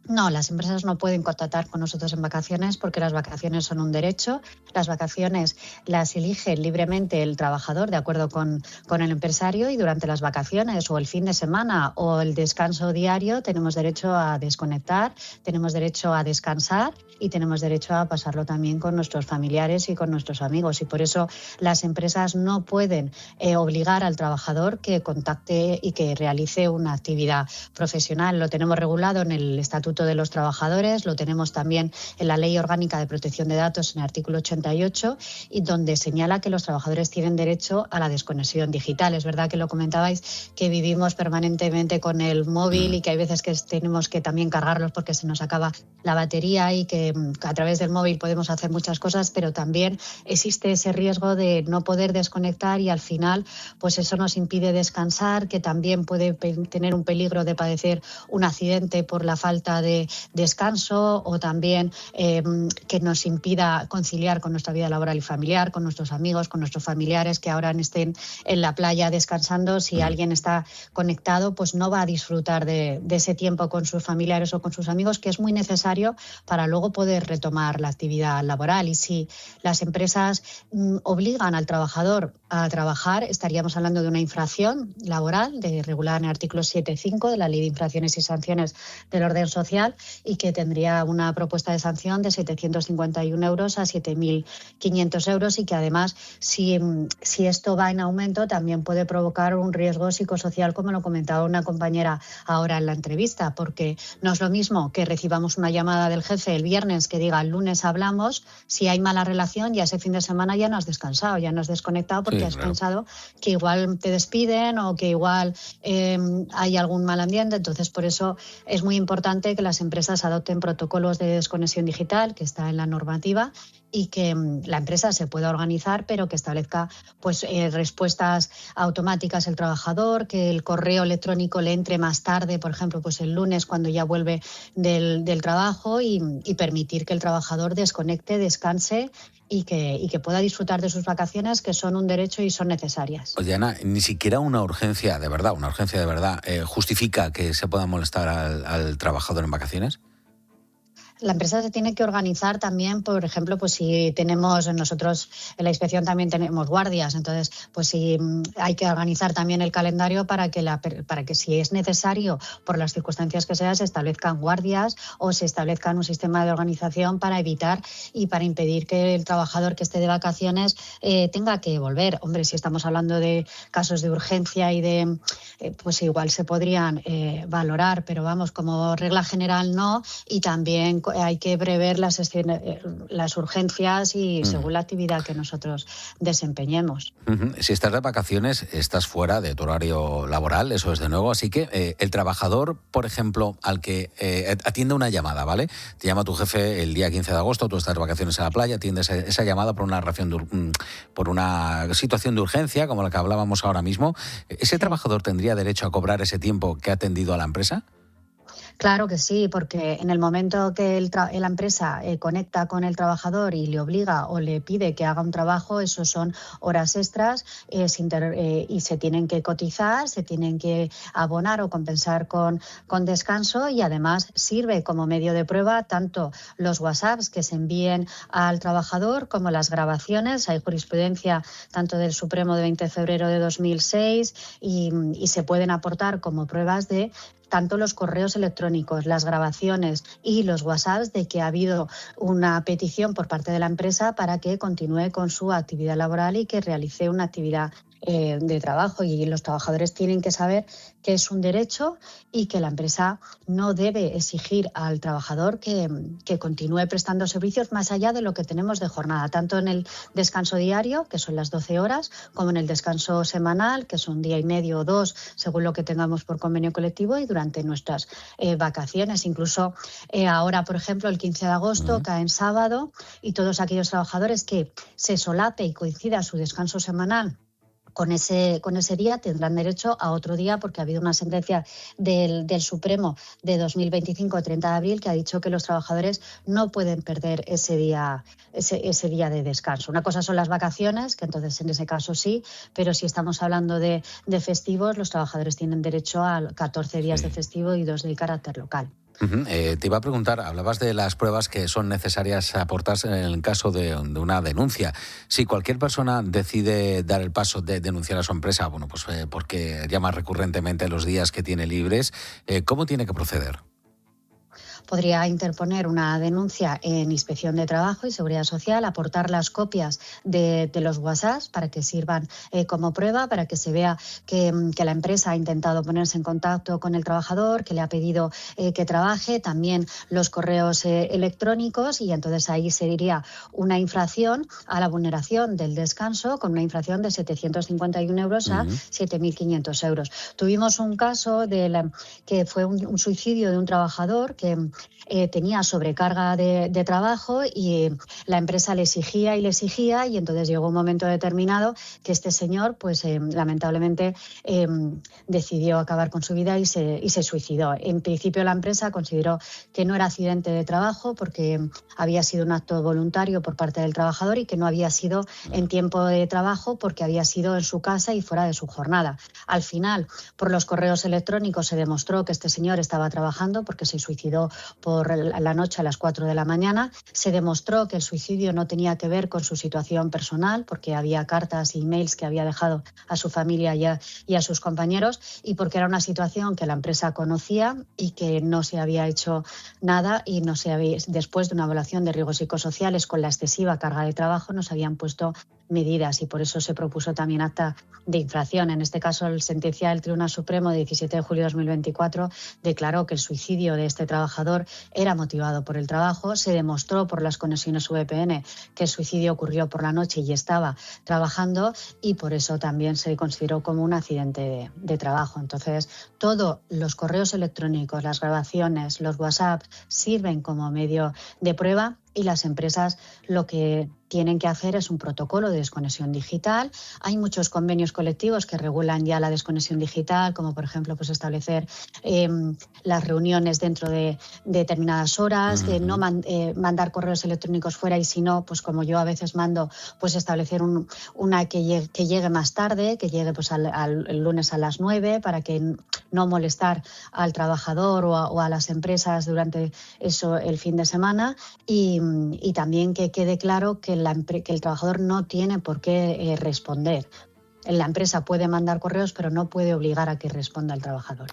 Speaker 21: No, las empresas no pueden contactar con nosotros en vacaciones porque las vacaciones son un derecho. Las vacaciones las elige libremente el trabajador de acuerdo con el empresario y durante las vacaciones o el fin de semana o el descanso diario tenemos derecho a desconectar, tenemos derecho a descansar y tenemos derecho a pasarlo también con nuestros familiares y con nuestros amigos. Y por eso las empresas no pueden obligar al trabajador que contacte y que realice una actividad profesional. Lo tenemos regulado en el Estatuto de los Trabajadores, lo tenemos también en la Ley Orgánica de Protección de Datos en el artículo 88 y donde señala que los trabajadores tienen derecho a la desconexión digital. Es verdad que lo comentabais, que vivimos permanentemente con el móvil y que hay veces que tenemos que también cargarlos porque se nos acaba la batería y que a través del móvil podemos hacer muchas cosas, pero también existe ese riesgo de no poder desconectar y al final pues eso nos impide descansar, que también puede tener un peligro de padecer un accidente por la falta de descanso o también que nos impida conciliar con nuestra vida laboral y familiar, con nuestros amigos, con nuestros familiares que ahora estén en la playa descansando. Si alguien está conectado, pues no va a disfrutar de ese tiempo con sus familiares o con sus amigos, que es muy necesario para luego poder retomar la actividad laboral. Y si las empresas obligan al trabajador a trabajar, estaríamos hablando de una infracción laboral regulada en el artículo 7.5 de la Ley de Infracciones y Sanciones del Orden Social y que tendría una propuesta de sanción de 751 euros a 7.500 euros y que además, si esto va en aumento, también puede provocar un riesgo psicosocial, como lo comentaba una compañera ahora en la entrevista, porque no es lo mismo que recibamos una llamada del jefe el viernes que diga el lunes hablamos, si hay mala relación ya ese fin de semana ya no has descansado, ya no has desconectado porque has pensado que igual te despiden o que igual hay algún mal ambiente. Entonces, por eso es muy importante que las empresas adopten protocolos de desconexión digital, que está en la normativa, y que la empresa se pueda organizar, pero que establezca pues respuestas automáticas al trabajador, que el correo electrónico le entre más tarde, por ejemplo, pues el lunes cuando ya vuelve del trabajo y permitir que el trabajador desconecte, descanse y que pueda disfrutar de sus vacaciones, que son un derecho y son necesarias.
Speaker 17: Oye, Ana, ni siquiera una urgencia de verdad justifica que se pueda molestar al trabajador en vacaciones.
Speaker 21: La empresa se tiene que organizar también, por ejemplo, pues si tenemos, nosotros en la inspección también tenemos guardias, entonces pues si hay que organizar también el calendario para que si es necesario, por las circunstancias que sea, se establezcan guardias o se establezcan un sistema de organización para evitar y para impedir que el trabajador que esté de vacaciones tenga que volver. Hombre, si estamos hablando de casos de urgencia y de, pues igual se podrían valorar, pero vamos, como regla general no, y también hay que prever las urgencias y según la actividad que nosotros desempeñemos.
Speaker 17: Si estás de vacaciones, estás fuera de tu horario laboral, eso es de nuevo, así que el trabajador, por ejemplo, al que atiende una llamada, ¿vale? Te llama tu jefe el día 15 de agosto, tú estás de vacaciones en la playa, atiendes esa llamada por una situación de urgencia, como la que hablábamos ahora mismo. ¿Ese trabajador tendría derecho a cobrar ese tiempo que ha atendido a la empresa?
Speaker 21: Claro que sí, porque en el momento que la empresa conecta con el trabajador y le obliga o le pide que haga un trabajo, eso son horas extras y se tienen que cotizar, se tienen que abonar o compensar con descanso, y además sirve como medio de prueba tanto los WhatsApps que se envíen al trabajador como las grabaciones. Hay jurisprudencia tanto del Supremo de 20 de febrero de 2006 y se pueden aportar como pruebas de tanto los correos electrónicos, las grabaciones y los WhatsApps de que ha habido una petición por parte de la empresa para que continúe con su actividad laboral y que realice una actividad de trabajo, y los trabajadores tienen que saber que es un derecho y que la empresa no debe exigir al trabajador que continúe prestando servicios más allá de lo que tenemos de jornada, tanto en el descanso diario, que son las 12 horas, como en el descanso semanal, que son día y medio o 2, según lo que tengamos por convenio colectivo, y durante nuestras vacaciones. Incluso ahora, por ejemplo, el 15 de agosto cae en sábado, y todos aquellos trabajadores que se solape y coincida su descanso semanal con ese día tendrán derecho a otro día, porque ha habido una sentencia del Supremo de 2025, 30 de abril, que ha dicho que los trabajadores no pueden perder ese día de descanso. Una cosa son las vacaciones, que entonces en ese caso sí, pero si estamos hablando de festivos, los trabajadores tienen derecho a 14 días de festivo y 2 de carácter local.
Speaker 17: Te iba a preguntar, hablabas de las pruebas que son necesarias aportarse en el caso de una denuncia. Si cualquier persona decide dar el paso de denunciar a su empresa, bueno, pues porque llama recurrentemente los días que tiene libres, ¿cómo tiene que proceder?
Speaker 21: Podría interponer una denuncia en Inspección de Trabajo y Seguridad Social, aportar las copias de los WhatsApp para que sirvan como prueba, para que se vea que la empresa ha intentado ponerse en contacto con el trabajador, que le ha pedido que trabaje, también los correos electrónicos, y entonces ahí se diría una infracción a la vulneración del descanso, con una infracción de 751 euros a 7.500 euros. Tuvimos un caso que fue un suicidio de un trabajador que tenía sobrecarga de trabajo, y la empresa le exigía, y entonces llegó un momento determinado que este señor, pues lamentablemente, decidió acabar con su vida y se suicidó. En principio la empresa consideró que no era accidente de trabajo porque había sido un acto voluntario por parte del trabajador, y que no había sido en tiempo de trabajo porque había sido en su casa y fuera de su jornada. Al final, por los correos electrónicos se demostró que este señor estaba trabajando, porque se suicidó por la noche a las 4 de la mañana. Se demostró que el suicidio no tenía que ver con su situación personal, porque había cartas e emails que había dejado a su familia y a sus compañeros, y porque era una situación que la empresa conocía y que no se había hecho nada, y después de una evaluación de riesgos psicosociales con la excesiva carga de trabajo, nos habían puesto medidas, y por eso se propuso también acta de infracción. En este caso, la sentencia del Tribunal Supremo de 17 de julio de 2024 declaró que el suicidio de este trabajador era motivado por el trabajo. Se demostró por las conexiones VPN que el suicidio ocurrió por la noche y estaba trabajando, y por eso también se consideró como un accidente de trabajo. Entonces, todos los correos electrónicos, las grabaciones, los WhatsApp sirven como medio de prueba, y las empresas lo que tienen que hacer es un protocolo de desconexión digital. Hay muchos convenios colectivos que regulan ya la desconexión digital, como por ejemplo pues establecer las reuniones dentro de determinadas horas, no mandar correos electrónicos fuera, y si no, pues como yo a veces mando, pues establecer una que llegue más tarde, que llegue pues el lunes a las 9, para que no molestar al trabajador o a las empresas durante el fin de semana, y también que quede claro que el trabajador no tiene por qué responder. La empresa puede mandar correos, pero no puede obligar a que responda el trabajador.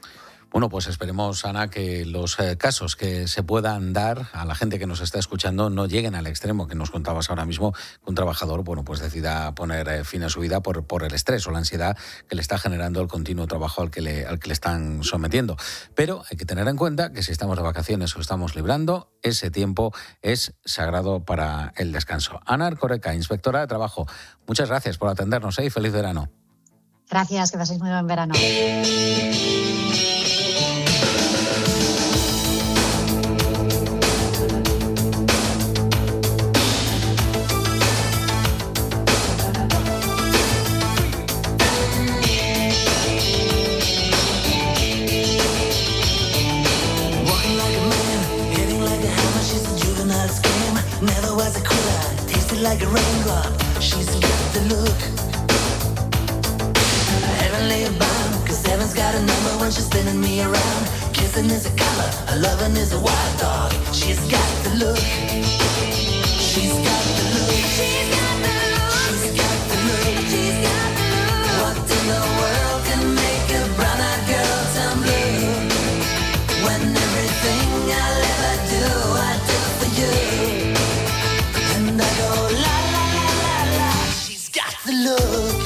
Speaker 17: Bueno, pues esperemos, Ana, que los casos que se puedan dar a la gente que nos está escuchando no lleguen al extremo que nos contabas ahora mismo, que un trabajador, bueno, pues decida poner fin a su vida por el estrés o la ansiedad que le está generando el continuo trabajo al que le están sometiendo. Pero hay que tener en cuenta que si estamos de vacaciones o estamos librando, ese tiempo es sagrado para el descanso. Ana Erkoreka, inspectora de trabajo, muchas gracias por atendernos y feliz verano.
Speaker 21: Gracias, que paséis muy buen verano.
Speaker 4: girl's got a number when she's spinning me around. Kissing is a color, her loving is a wild dog. She's got the look. She's got the look. She's got the look. She's got the look. She's got the look. What in the world can make a brown-eyed girl turn blue? When everything I'll ever do, I do for you. And I go la la la la la. She's got the look.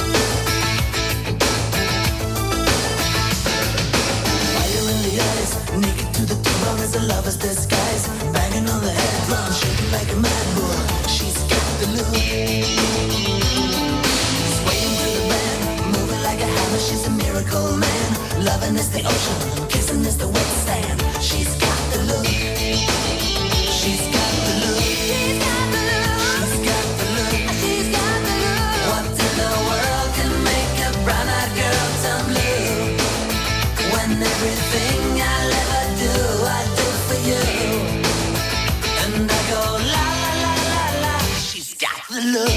Speaker 4: Naked to the bone as a lover's disguise. Banging on the head drum, shaking like a mad bull. She's got the look. Swaying to the band, moving like a hammer. She's a miracle man. Loving is the ocean, kissing is the wet sand. She's got the look. She's got the look. She's got the look. She's got the look. She's got the look. What in the world can make a brown-eyed girl turn blue? When everything I'll ever do, I do for you. And I go la la la la la. She's got the look.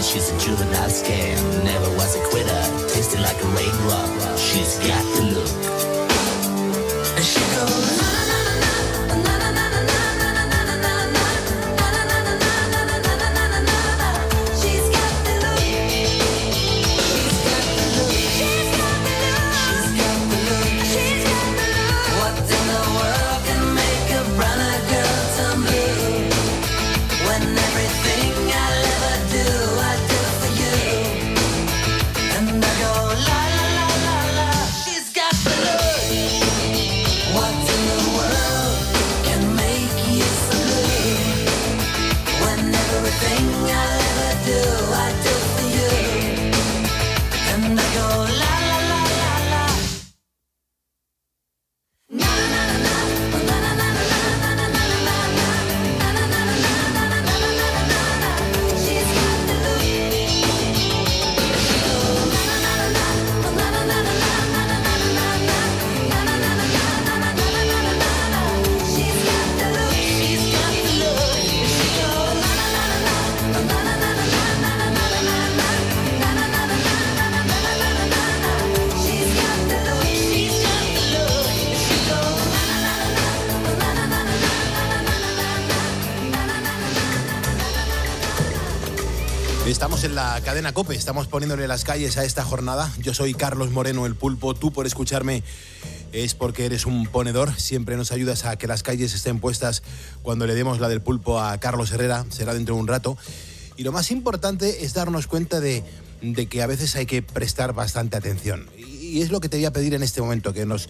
Speaker 4: She's a juvenile scam, never was a quitter, tasted like a raindrop. She's got the look. And she goes na na na na na na na na na na na na na. She's got the look. She's got the look. She's got the look. She's got the look. She's got the look. What in the world can make a brown-eyed girl turn blue? When everything I'll ever do, I do for you. And I go la la la la la. She's got the look. What in the world can make you so blue? When everything I'll ever do, I do for you. And I go la la la la la. Na na na na na na na na na na na na. She's got the look. She goes na na na na na na na na na na. She's got the look. She's got the look. She goes na na na na na na na na na na na na. She's got the look. She's got the look. She goes na na na na na na na na.
Speaker 12: Estamos en la cadena COPE, estamos poniéndole las calles a esta jornada. Yo soy Carlos Moreno, el Pulpo. Tú, por escucharme, es porque eres un ponedor. Siempre nos ayudas a que las calles estén puestas cuando le demos la del Pulpo a Carlos Herrera. Será dentro de un rato. Y lo más importante es darnos cuenta de que a veces hay que prestar bastante atención. Y es lo que te voy a pedir en este momento, que los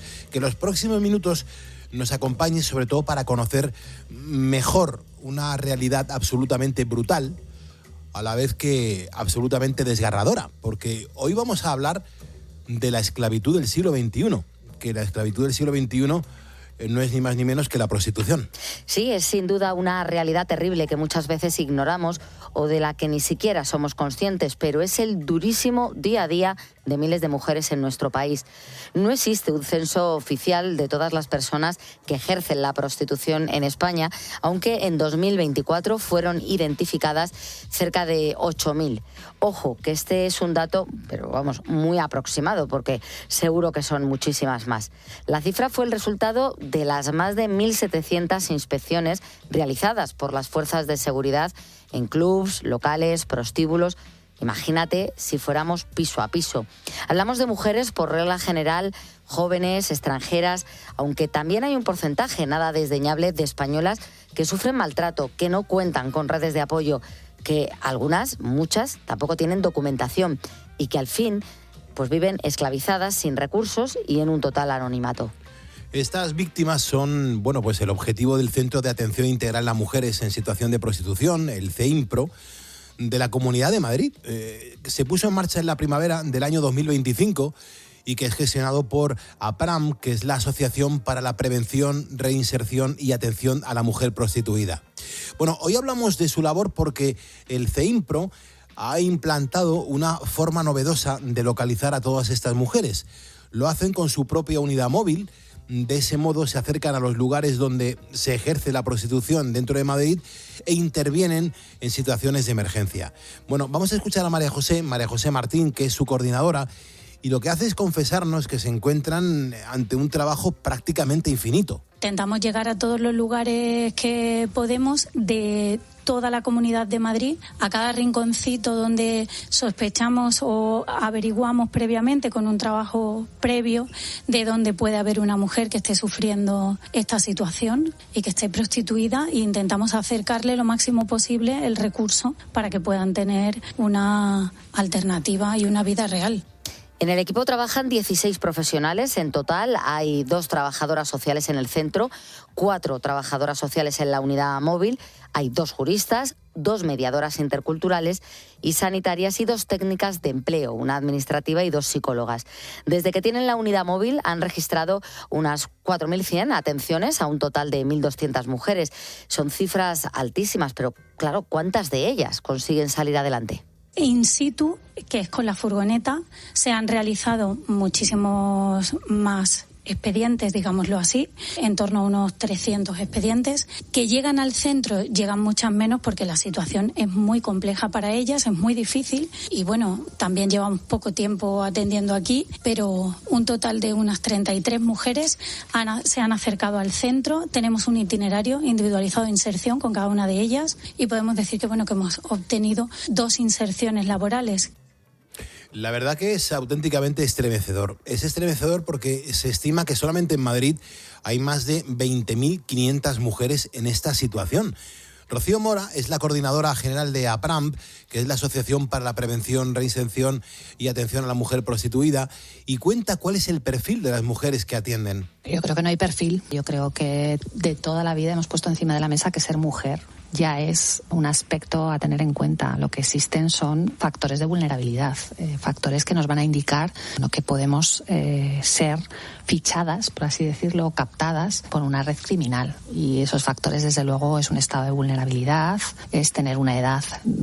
Speaker 12: próximos minutos nos acompañes, sobre todo para conocer mejor una realidad absolutamente brutal, a la vez que absolutamente desgarradora, porque hoy vamos a hablar de la esclavitud del siglo XXI, que la esclavitud del siglo XXI no es ni más ni menos que la prostitución.
Speaker 22: Sí, es sin duda una realidad terrible que muchas veces ignoramos o de la que ni siquiera somos conscientes, pero es el durísimo día a día de miles de mujeres en nuestro país. No existe un censo oficial de todas las personas que ejercen la prostitución en España, aunque en 2024 fueron identificadas cerca de 8.000. Ojo, que este es un dato, pero vamos, muy aproximado, porque seguro que son muchísimas más. La cifra fue el resultado de las más de 1.700 inspecciones realizadas por las fuerzas de seguridad en clubs, locales, prostíbulos. Imagínate si fuéramos piso a piso. Hablamos de mujeres, por regla general, jóvenes, extranjeras, aunque también hay un porcentaje nada desdeñable de españolas que sufren maltrato, que no cuentan con redes de apoyo, que algunas, muchas, tampoco tienen documentación y que al fin pues viven esclavizadas, sin recursos y en un total anonimato.
Speaker 12: Estas víctimas son, bueno, pues el objetivo del Centro de Atención Integral a Mujeres en Situación de Prostitución, el CEIMPRO, de la Comunidad de Madrid. Se puso en marcha en la primavera del año 2025 y que es gestionado por APRAM, que es la Asociación para la Prevención, Reinserción y Atención a la Mujer Prostituida. Bueno, hoy hablamos de su labor porque el CEIMPRO ha implantado una forma novedosa de localizar a todas estas mujeres. Lo hacen con su propia unidad móvil. De ese modo se acercan a los lugares donde se ejerce la prostitución dentro de Madrid e intervienen en situaciones de emergencia. Bueno, vamos a escuchar a María José Martín, que es su coordinadora, y lo que hace es confesarnos que se encuentran ante un trabajo prácticamente infinito.
Speaker 5: Intentamos llegar a todos los lugares que podemos de toda la Comunidad de Madrid, a cada rinconcito donde sospechamos o averiguamos previamente con un trabajo previo de dónde puede haber una mujer que esté sufriendo esta situación y que esté prostituida, e intentamos acercarle lo máximo posible el recurso para que puedan tener una alternativa y una vida real.
Speaker 22: En el equipo trabajan 16 profesionales. En total hay 2 trabajadoras sociales en el centro, 4 trabajadoras sociales en la unidad móvil, hay 2 juristas, 2 mediadoras interculturales y sanitarias y 2 técnicas de empleo, una administrativa y 2 psicólogas. Desde que tienen la unidad móvil han registrado unas 4.100 atenciones a un total de 1.200 mujeres. Son cifras altísimas, pero claro, ¿cuántas de ellas consiguen salir adelante?
Speaker 5: In situ, que es con la furgoneta, se han realizado muchísimos más expedientes, digámoslo así, en torno a unos 300 expedientes. Que llegan al centro, llegan muchas menos porque la situación es muy compleja para ellas, es muy difícil y bueno, también llevamos poco tiempo atendiendo aquí, pero un total de unas 33 mujeres se han acercado al centro. Tenemos un itinerario individualizado de inserción con cada una de ellas y podemos decir que bueno, que hemos obtenido 2 inserciones laborales.
Speaker 12: La verdad que es auténticamente estremecedor. Es estremecedor porque se estima que solamente en Madrid hay más de 20.500 mujeres en esta situación. Rocío Mora es la coordinadora general de APRAM, que es la Asociación para la Prevención, Reinserción y Atención a la Mujer Prostituida, y cuenta cuál es el perfil de las mujeres que atienden.
Speaker 6: Yo creo que no hay perfil. Yo creo que de toda la vida hemos puesto encima de la mesa que ser mujer ya es un aspecto a tener en cuenta. Lo que existen son factores de vulnerabilidad, factores que nos van a indicar que podemos ser fichadas, por así decirlo, captadas por una red criminal. Y esos factores, desde luego, es un estado de vulnerabilidad, es tener una edad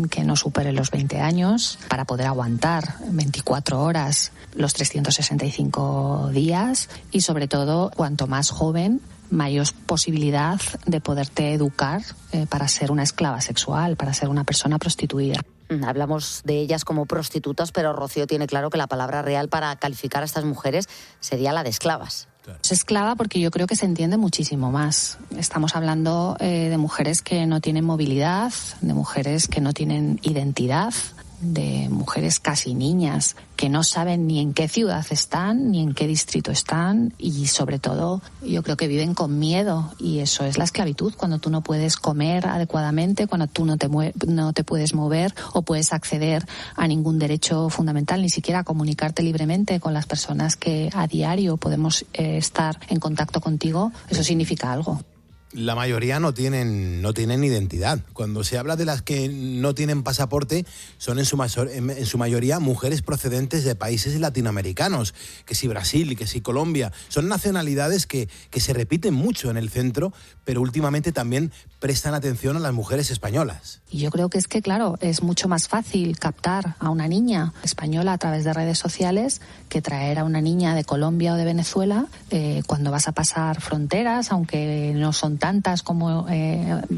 Speaker 6: que no supere los 20 años para poder aguantar 24 horas los 365 días y, sobre todo, cuanto más joven, mayor posibilidad de poderte educar para ser una esclava sexual, para ser una persona prostituida.
Speaker 22: Hablamos de ellas como prostitutas, pero Rocío tiene claro que la palabra real para calificar a estas mujeres sería la de esclavas.
Speaker 6: Es esclava porque yo creo que se entiende muchísimo más. Estamos hablando de mujeres que no tienen movilidad, de mujeres que no tienen identidad, de mujeres casi niñas que no saben ni en qué ciudad están ni en qué distrito están y sobre todo yo creo que viven con miedo y eso es la esclavitud, cuando tú no puedes comer adecuadamente, cuando tú no te puedes mover o puedes acceder a ningún derecho fundamental, ni siquiera a comunicarte libremente con las personas que a diario podemos estar en contacto contigo. Eso significa algo.
Speaker 12: La mayoría no tienen identidad. Cuando se habla de las que no tienen pasaporte, son en su mayoría mujeres procedentes de países latinoamericanos, que si Brasil y que si Colombia. Son nacionalidades que se repiten mucho en el centro, pero últimamente también prestan atención a las mujeres españolas.
Speaker 6: Y yo creo que es que, claro, es mucho más fácil captar a una niña española a través de redes sociales que traer a una niña de Colombia o de Venezuela cuando vas a pasar fronteras, aunque no son tantas como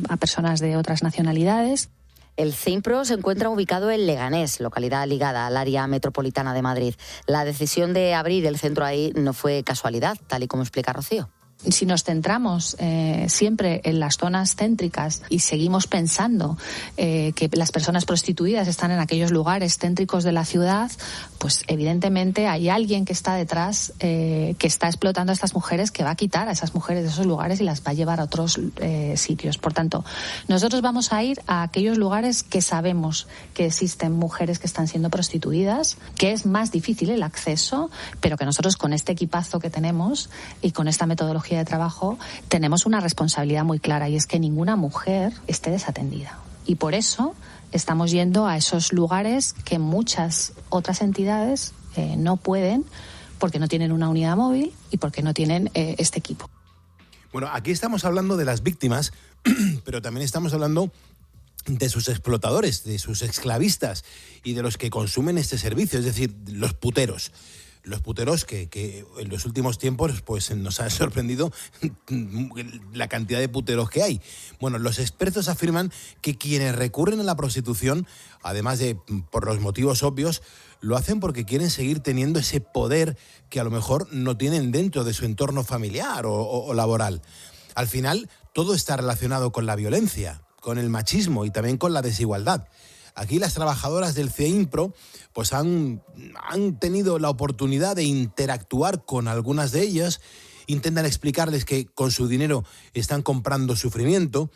Speaker 6: a personas de otras nacionalidades.
Speaker 22: El CEIMPRO se encuentra ubicado en Leganés, localidad ligada al área metropolitana de Madrid. La decisión de abrir el centro ahí no fue casualidad, tal y como explica Rocío.
Speaker 6: Si nos centramos siempre en las zonas céntricas y seguimos pensando que las personas prostituidas están en aquellos lugares céntricos de la ciudad, pues evidentemente hay alguien que está detrás, que está explotando a estas mujeres, que va a quitar a esas mujeres de esos lugares y las va a llevar a otros sitios. Por tanto, nosotros vamos a ir a aquellos lugares que sabemos que existen mujeres que están siendo prostituidas, que es más difícil el acceso, pero que nosotros con este equipazo que tenemos y con esta metodología de trabajo tenemos una responsabilidad muy clara, y es que ninguna mujer esté desatendida. Y por eso estamos yendo a esos lugares que muchas otras entidades no pueden, porque no tienen una unidad móvil y porque no tienen este equipo.
Speaker 12: Bueno, aquí estamos hablando de las víctimas, pero también estamos hablando de sus explotadores, de sus esclavistas y de los que consumen este servicio, es decir, los puteros. Los puteros que en los últimos tiempos pues nos han sorprendido la cantidad de puteros que hay. Bueno, los expertos afirman que quienes recurren a la prostitución, además de por los motivos obvios, lo hacen porque quieren seguir teniendo ese poder que a lo mejor no tienen dentro de su entorno familiar o laboral. Al final, todo está relacionado con la violencia, con el machismo y también con la desigualdad. Aquí las trabajadoras del CEIMPRO pues han tenido la oportunidad de interactuar con algunas de ellas, intentan explicarles que con su dinero están comprando sufrimiento,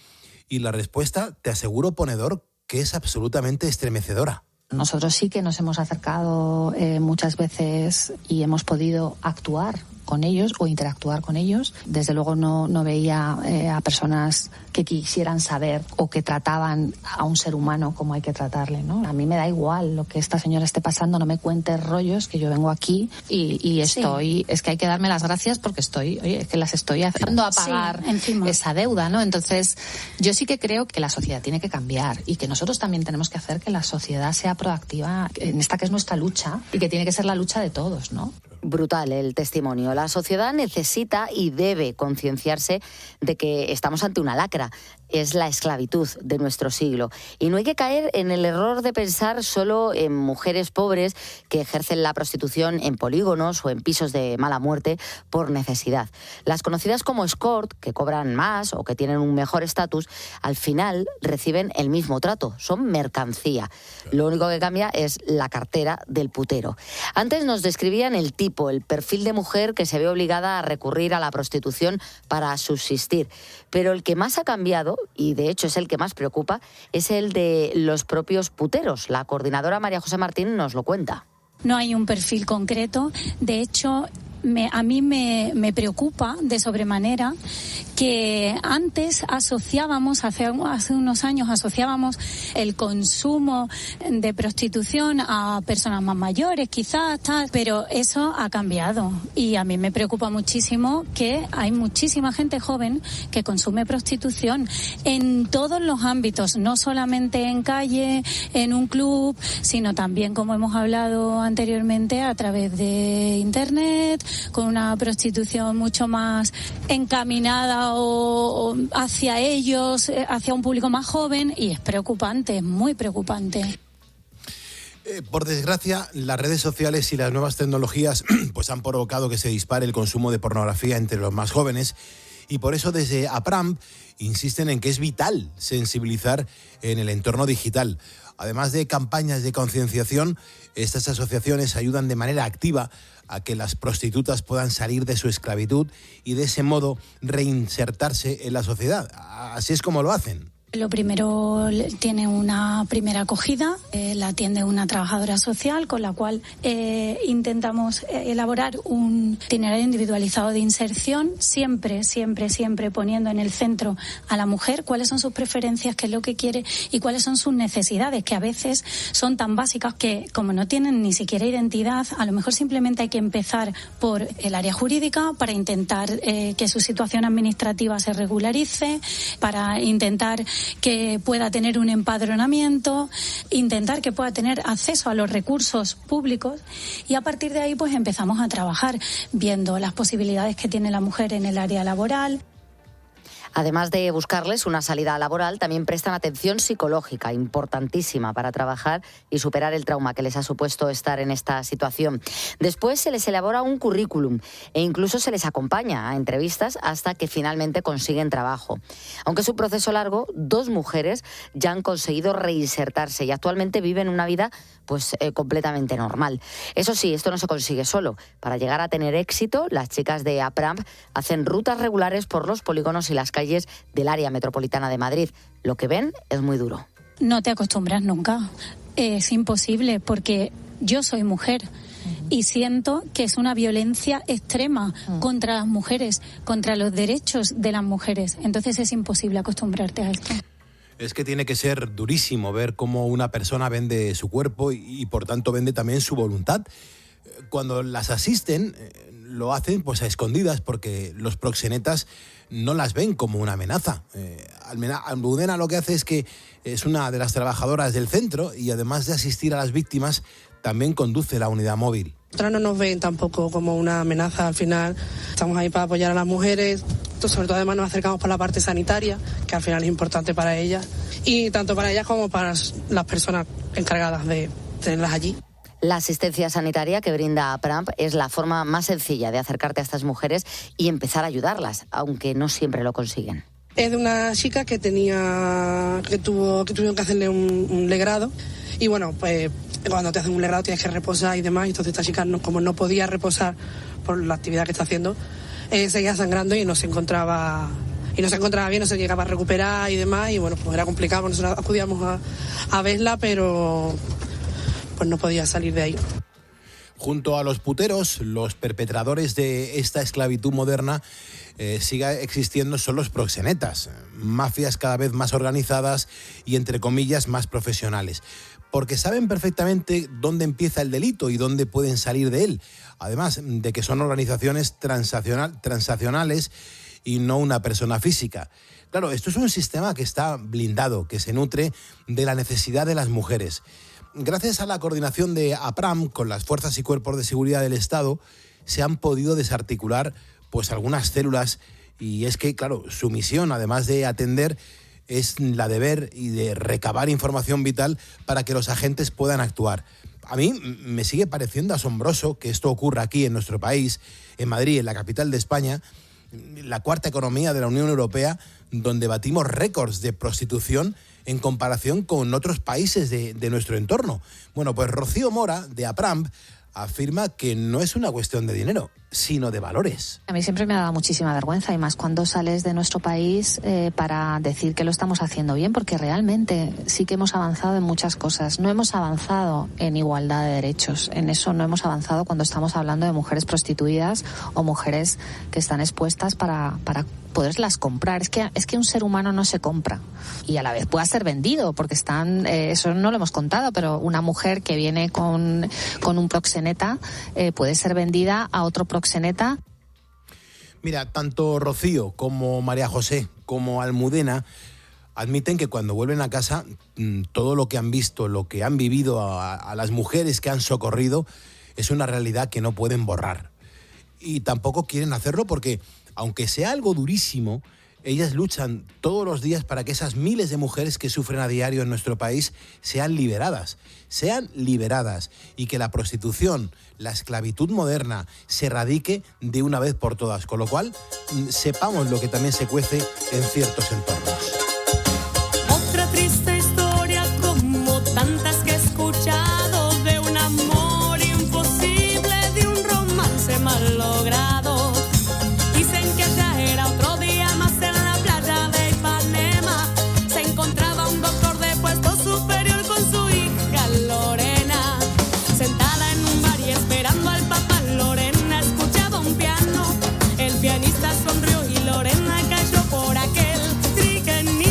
Speaker 12: y la respuesta, te aseguro, ponedor, que es absolutamente estremecedora.
Speaker 6: Nosotros sí que nos hemos acercado muchas veces y hemos podido actuar con ellos o interactuar con ellos. Desde luego no veía a personas que quisieran saber o que trataban a un ser humano como hay que tratarle, ¿no? A mí me da igual lo que esta señora esté pasando, no me cuentes rollos, que yo vengo aquí y estoy... Sí. Es que hay que darme las gracias porque es que las estoy haciendo a pagar esa deuda, ¿no? Entonces, yo sí que creo que la sociedad tiene que cambiar y que nosotros también tenemos que hacer que la sociedad sea proactiva en esta que es nuestra lucha y que tiene que ser la lucha de todos, ¿no?
Speaker 22: Brutal el testimonio. La sociedad necesita y debe concienciarse de que estamos ante una lacra. Es la esclavitud de nuestro siglo. Y no hay que caer en el error de pensar solo en mujeres pobres que ejercen la prostitución en polígonos o en pisos de mala muerte por necesidad. Las conocidas como escort, que cobran más o que tienen un mejor estatus, al final reciben el mismo trato. Son mercancía. Lo único que cambia es la cartera del putero. Antes nos describían el perfil de mujer que se ve obligada a recurrir a la prostitución para subsistir. Pero el que más ha cambiado, y de hecho es el que más preocupa, es el de los propios puteros. La coordinadora María José Martín nos lo cuenta.
Speaker 5: No hay un perfil concreto. De hecho, a mí me preocupa de sobremanera que antes asociábamos, hace unos años asociábamos el consumo de prostitución a personas más mayores, quizás, pero eso ha cambiado. Y a mí me preocupa muchísimo que hay muchísima gente joven que consume prostitución en todos los ámbitos, no solamente en calle, en un club, sino también, como hemos hablado anteriormente, a través de Internet, con una prostitución mucho más encaminada o hacia ellos, hacia un público más joven, y es preocupante, es muy preocupante.
Speaker 12: Por desgracia, las redes sociales y las nuevas tecnologías pues han provocado que se dispare el consumo de pornografía entre los más jóvenes, y por eso desde APRAM insisten en que es vital sensibilizar en el entorno digital. Además de campañas de concienciación, estas asociaciones ayudan de manera activa a que las prostitutas puedan salir de su esclavitud y de ese modo reinsertarse en la sociedad. Así es como lo hacen.
Speaker 5: Lo primero, tiene una primera acogida, la atiende una trabajadora social, con la cual intentamos elaborar un itinerario individualizado de inserción, siempre poniendo en el centro a la mujer, cuáles son sus preferencias, qué es lo que quiere y cuáles son sus necesidades, que a veces son tan básicas que, como no tienen ni siquiera identidad, a lo mejor simplemente hay que empezar por el área jurídica para intentar que su situación administrativa se regularice, para intentar que pueda tener un empadronamiento, intentar que pueda tener acceso a los recursos públicos, y a partir de ahí pues empezamos a trabajar viendo las posibilidades que tiene la mujer en el área laboral.
Speaker 22: Además de buscarles una salida laboral, también prestan atención psicológica, importantísima para trabajar y superar el trauma que les ha supuesto estar en esta situación. Después se les elabora un currículum e incluso se les acompaña a entrevistas hasta que finalmente consiguen trabajo. Aunque es un proceso largo, 2 mujeres ya han conseguido reinsertarse y actualmente viven una vida completamente normal. Eso sí, esto no se consigue solo. Para llegar a tener éxito, las chicas de APRAMP hacen rutas regulares por los polígonos y las calles del área metropolitana de Madrid. Lo que ven es muy duro.
Speaker 5: No te acostumbras nunca. Es imposible porque yo soy mujer y siento que es una violencia extrema contra las mujeres, contra los derechos de las mujeres. Entonces es imposible acostumbrarte a esto.
Speaker 12: Es que tiene que ser durísimo ver cómo una persona vende su cuerpo y por tanto vende también su voluntad. Cuando las asisten, lo hacen pues a escondidas porque los proxenetas no las ven como una amenaza. Almudena lo que hace es que es una de las trabajadoras del centro y además de asistir a las víctimas, también conduce la unidad móvil.
Speaker 8: Nosotras no nos ven tampoco como una amenaza, al final estamos ahí para apoyar a las mujeres, sobre todo además nos acercamos por la parte sanitaria, que al final es importante para ellas, y tanto para ellas como para las personas encargadas de tenerlas allí.
Speaker 22: La asistencia sanitaria que brinda APRAMP es la forma más sencilla de acercarte a estas mujeres y empezar a ayudarlas, aunque no siempre lo consiguen.
Speaker 8: Es de una chica que tuvieron que hacerle un legrado y bueno, pues cuando te hacen un legrado tienes que reposar y demás, y entonces esta chica como no podía reposar por la actividad que está haciendo, seguía sangrando y no se encontraba bien, no se llegaba a recuperar y demás, y bueno, pues era complicado, nosotros acudíamos a verla, pero pues no podía salir de ahí.
Speaker 12: Junto a los puteros, los perpetradores de esta esclavitud moderna sigue existiendo son los proxenetas, mafias cada vez más organizadas y entre comillas más profesionales, porque saben perfectamente dónde empieza el delito y dónde pueden salir de él, además de que son organizaciones transaccionales y no una persona física. Claro, esto es un sistema que está blindado, que se nutre de la necesidad de las mujeres. Gracias a la coordinación de APRAM con las fuerzas y cuerpos de seguridad del Estado, se han podido desarticular pues algunas células, y es que, claro, su misión, además de atender, es la de ver y de recabar información vital para que los agentes puedan actuar. A mí me sigue pareciendo asombroso que esto ocurra aquí en nuestro país, en Madrid, en la capital de España, la cuarta economía de la Unión Europea, donde batimos récords de prostitución en comparación con otros países de nuestro entorno. Bueno, pues Rocío Mora, de APRAMP, afirma que no es una cuestión de dinero, sino de valores.
Speaker 6: A mí siempre me ha dado muchísima vergüenza, y más cuando sales de nuestro país para decir que lo estamos haciendo bien, porque realmente sí que hemos avanzado en muchas cosas. No hemos avanzado en igualdad de derechos, en eso no hemos avanzado cuando estamos hablando de mujeres prostituidas o mujeres que están expuestas para poderlas comprar. Es que un ser humano no se compra y a la vez pueda ser vendido, porque eso no lo hemos contado, pero una mujer que viene con un proxeneta puede ser vendida a otro proxeneta.
Speaker 12: Mira, tanto Rocío como María José como Almudena admiten que cuando vuelven a casa todo lo que han visto, lo que han vivido a las mujeres que han socorrido es una realidad que no pueden borrar. Y tampoco quieren hacerlo porque, aunque sea algo durísimo, ellas luchan todos los días para que esas miles de mujeres que sufren a diario en nuestro país sean liberadas y que la prostitución, la esclavitud moderna se erradique de una vez por todas, con lo cual sepamos lo que también se cuece en ciertos entornos.
Speaker 4: Otra triste historia como tantas que he escuchado, de un amor imposible, de un romance mal logrado. Dicen que ya era otro día más en la playa de Ipanema. Se encontraba un doctor de puesto superior con su hija Lorena, sentada en un bar y esperando al papá. Lorena escuchaba un piano, el pianista sonrió y Lorena cayó por aquel triquenio.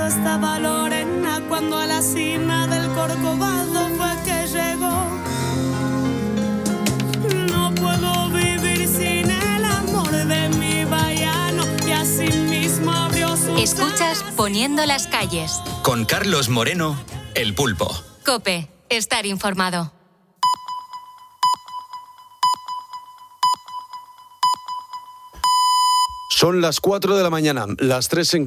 Speaker 4: todo estaba Lorena cuando a la cima del Corcovado fue que llegó. No puedo vivir sin el amor de mi vallano y así mismo abrió su...
Speaker 3: Escuchas Poniendo las calles.
Speaker 2: Con Carlos Moreno, El Pulpo.
Speaker 3: COPE. Estar informado.
Speaker 1: Son las 4 de la mañana, las 3 en